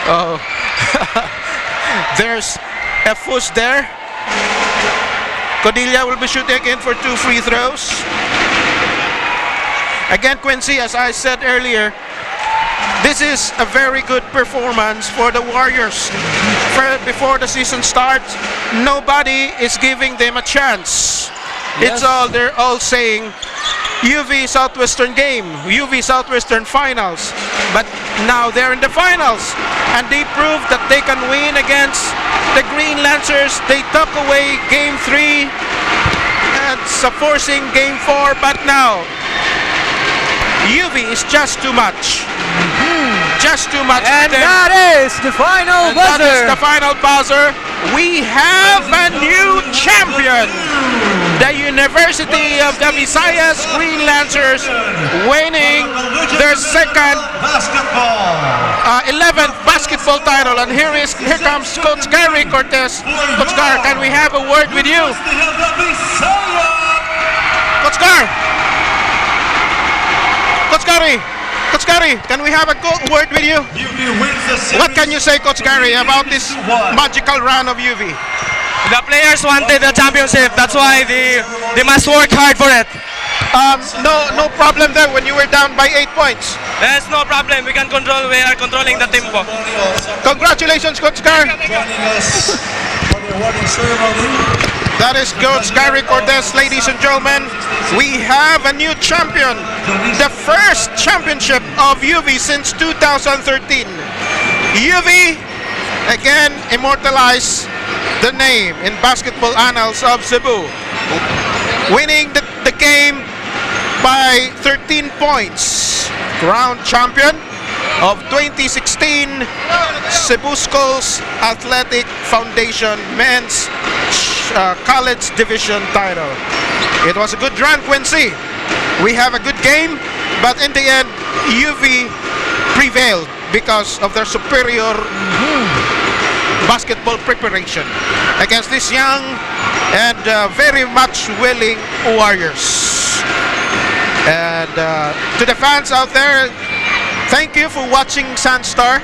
Oh, there's a fuss there. Codilla will be shooting again for 2 free throws. Again, Quincy, as I said earlier, this is a very good performance for the Warriors. Before the season starts, nobody is giving them a chance. Yes. They're all saying UV Southwestern game, UV Southwestern finals. But now they're in the finals, and they proved that they can win against the Green Lancers. They took away game 3 and forcing game 4, but now UV is just too much. Just too much. And for them. that is the final And that is buzzer. the final buzzer. We have a new champion. The University of the Visayas Green Lancers winning their second Basketball. 11th basketball title. And here comes Coach Gary Cortez. Coach Gar, can we have a word with you? Coach Gar. Coach Gary, can we have a word with you? What can you say, Coach Gary, about this magical run of UV? The players wanted the championship. That's why they must work hard for it. No problem there when you were down by 8 points. There's no problem. We can control. We are controlling the tempo. Congratulations, Coach Gar. Joining us for the awarding ceremony. That is Coach Gary Cortez, ladies and gentlemen. We have a new champion. The first championship of UV since 2013. UV again immortalized the name in basketball annals of Cebu, winning the game by 13 points. Crowned champion of 2016 Cebu Schools Athletic Foundation Men's College Division title. It was a good run, Quincy. We have a good game, but in the end, UV prevailed because of their superior basketball preparation against these young and very much willing Warriors. And to the fans out there, thank you for watching Sunstar.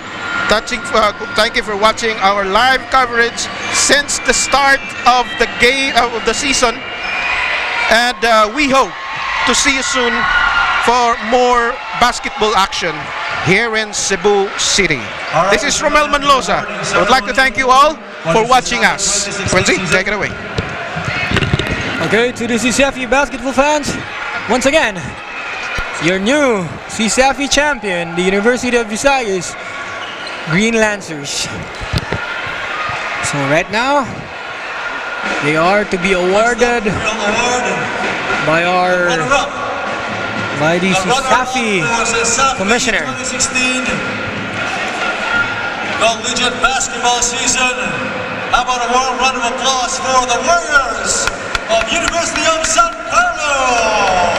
Thank you for watching our live coverage since the start of the game of the season, and we hope to see you soon for more basketball action here in Cebu City. This is Romel Manloza. I would like to thank you all for watching us. Quincy, take it away. Okay, to the CCFE basketball fans, once again, your new CCFE champion, the University of Visayas Green Lancers. So right now, they are to be awarded by the CCFE commissioner. collegiate basketball season. How about a warm round of applause for the Warriors of University of San Carlos?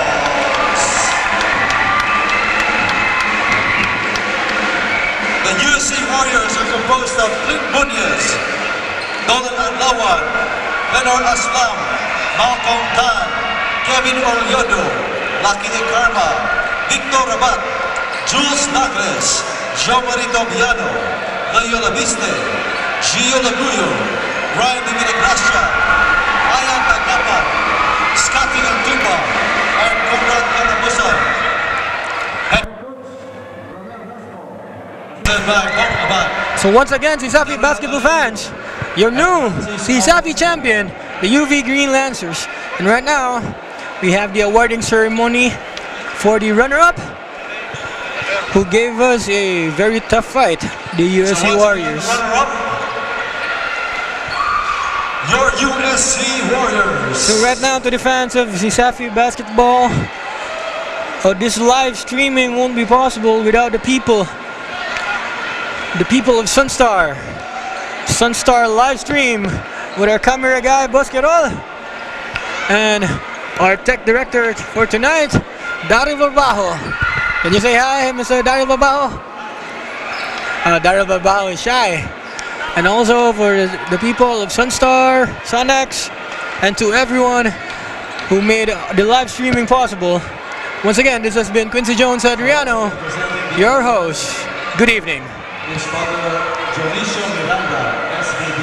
The USC Warriors are composed of Clint Munoz, Dolan Arlawan, Lenor Aslam, Malcolm Tan, Kevin Orliodo, Lucky Karma, Victor Rabat, Jules Nagres, Jomarito Biano, Leo Labiste, Gio Laguyo, Ryan de Gracia, Ayan Tagapan, Scotty Antumba, and Conrad Anabusan. So once again, Sisapi basketball fans, your new Sisapi champion, the UV Green Lancers. And right now, we have the awarding ceremony for the runner-up, who gave us a very tough fight, the USC Warriors. Your USC Warriors. So right now, to the fans of Sisafi basketball, this live streaming won't be possible without the people of Sunstar. Sunstar live stream with our camera guy, Bosquerol, and our tech director for tonight, Daryl Barbajo. Can you say hi, Mr. Daryl Barbajo? Daryl Barbajo is shy. And also for the people of Sunstar, Sunex, and to everyone who made the live streaming possible. Once again, this has been Quincy Jones Adriano, your host. Good evening. His father, Jonicio Miranda, SVD,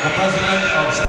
the president of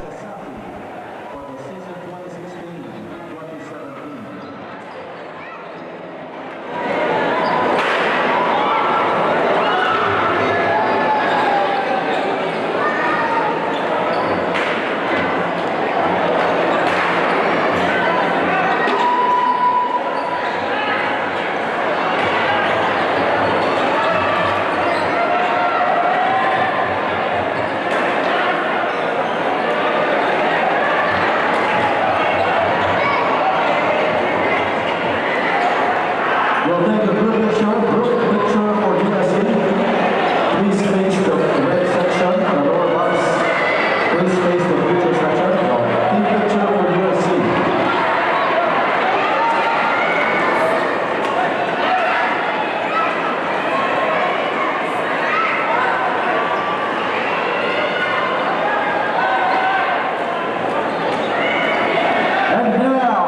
We'll take a group picture for USC. Please face the red section, the lower box. Please face the picture section. Team picture for USC. And now,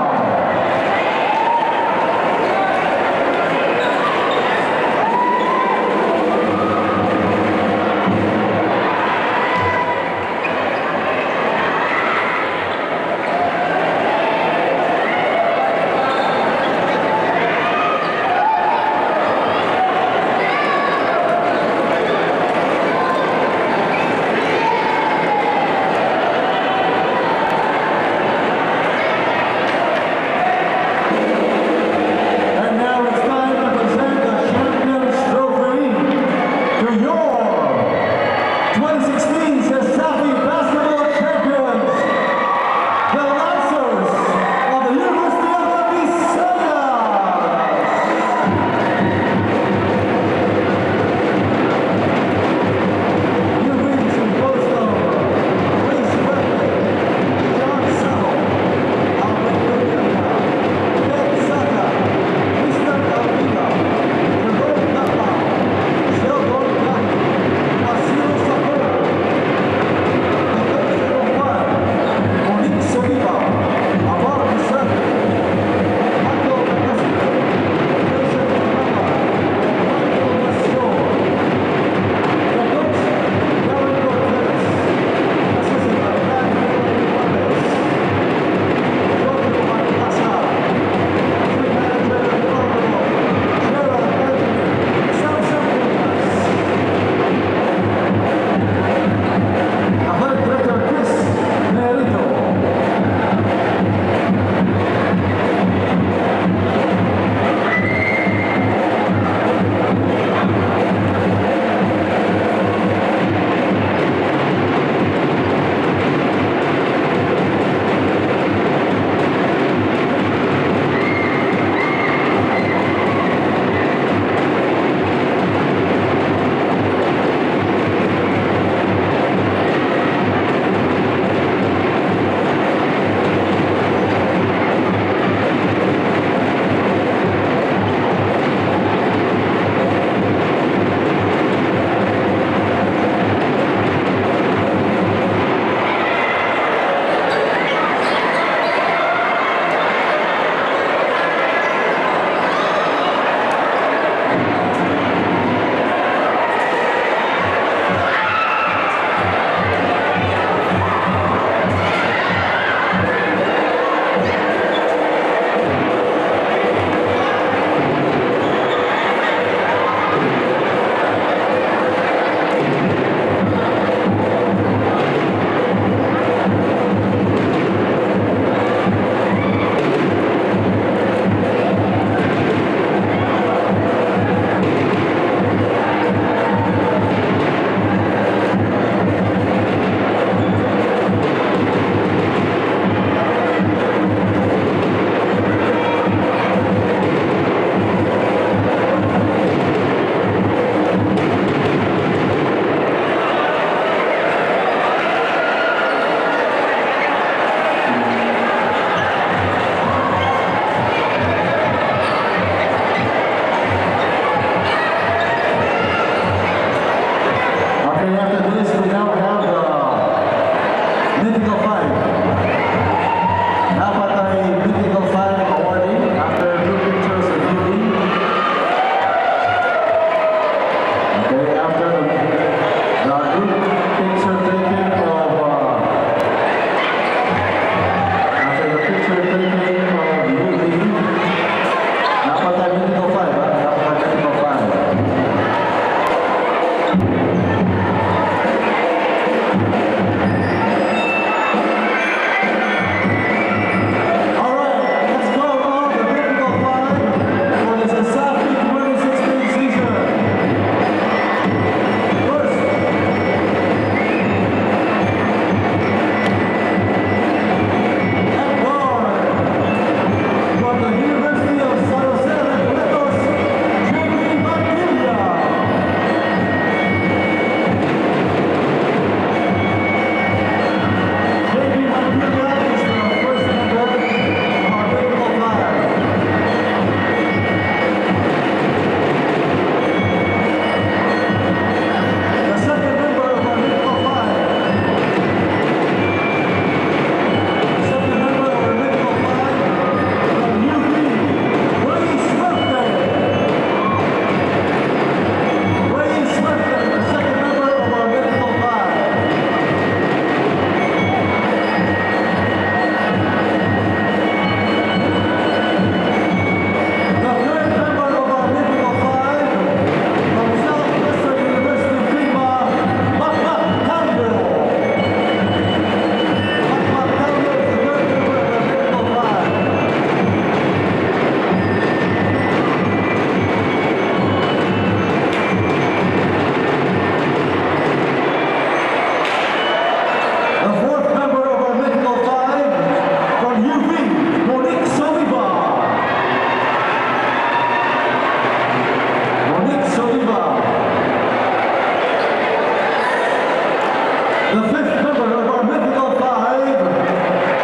fifth member of our mythical five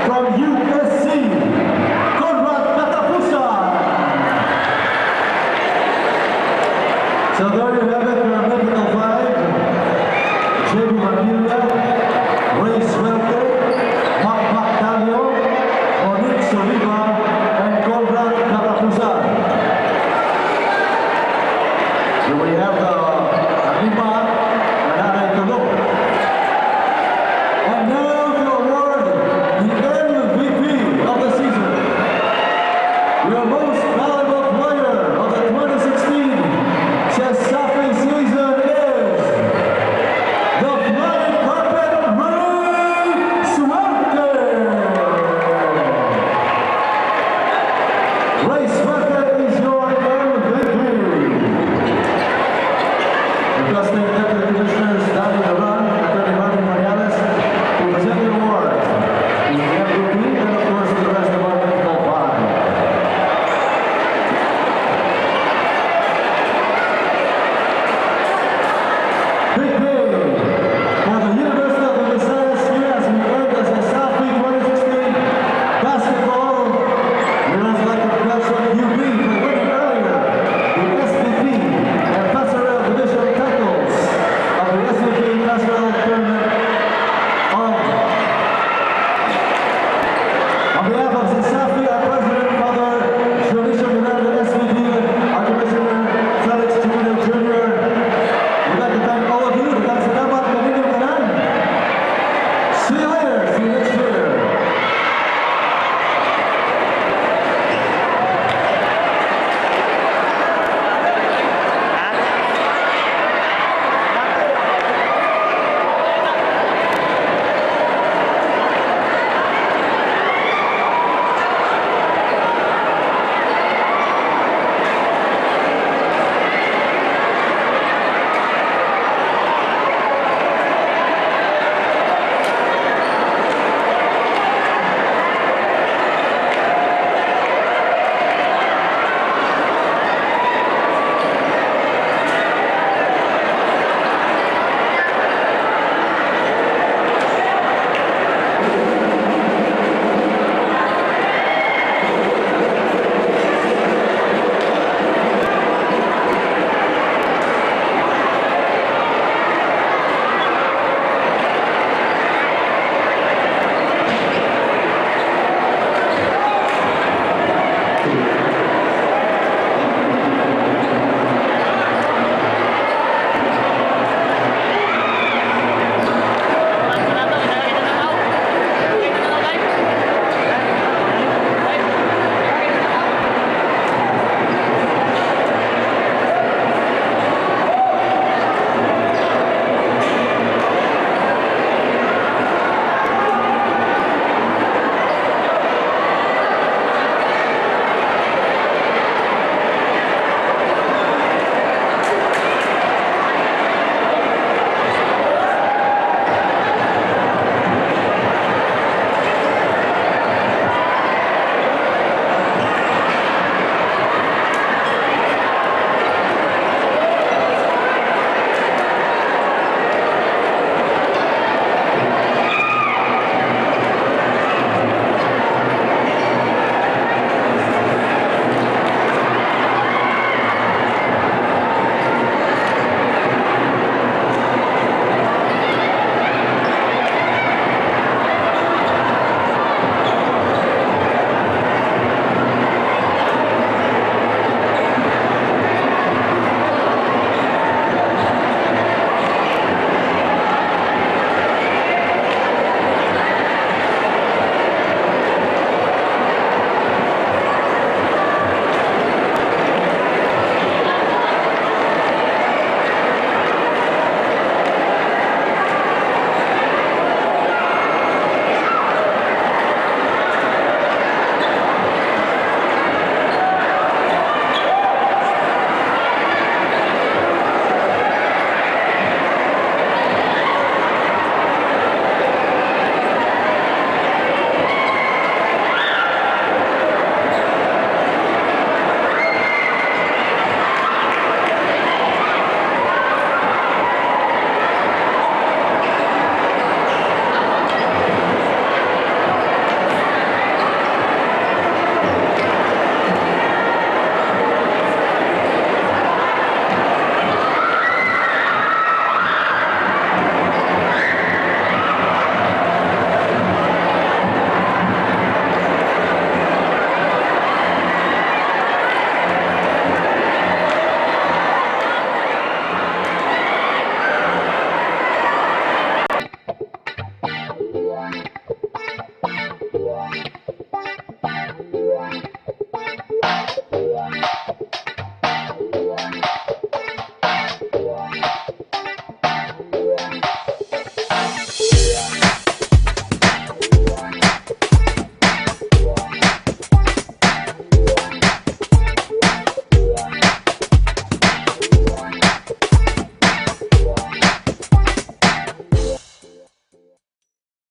from USC, Conrad Katapusan. So there you have it, our mythical five. J.B. Manila, Ray Swelter, Mac Mactalio, Monique Soliva, and Conrad Katapusan. Here we have the Lima, Nanay Tulo.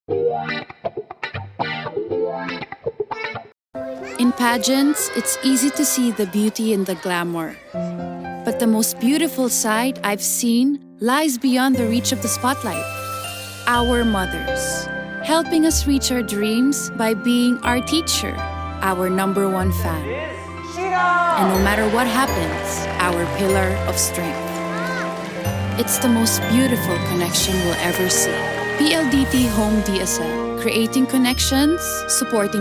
In pageants, it's easy to see the beauty and the glamour. But the most beautiful side I've seen lies beyond the reach of the spotlight. Our mothers, helping us reach our dreams by being our teacher, our #1 fan. And no matter what happens, our pillar of strength. It's the most beautiful connection we'll ever see. PLDT Home DSL, creating connections, supporting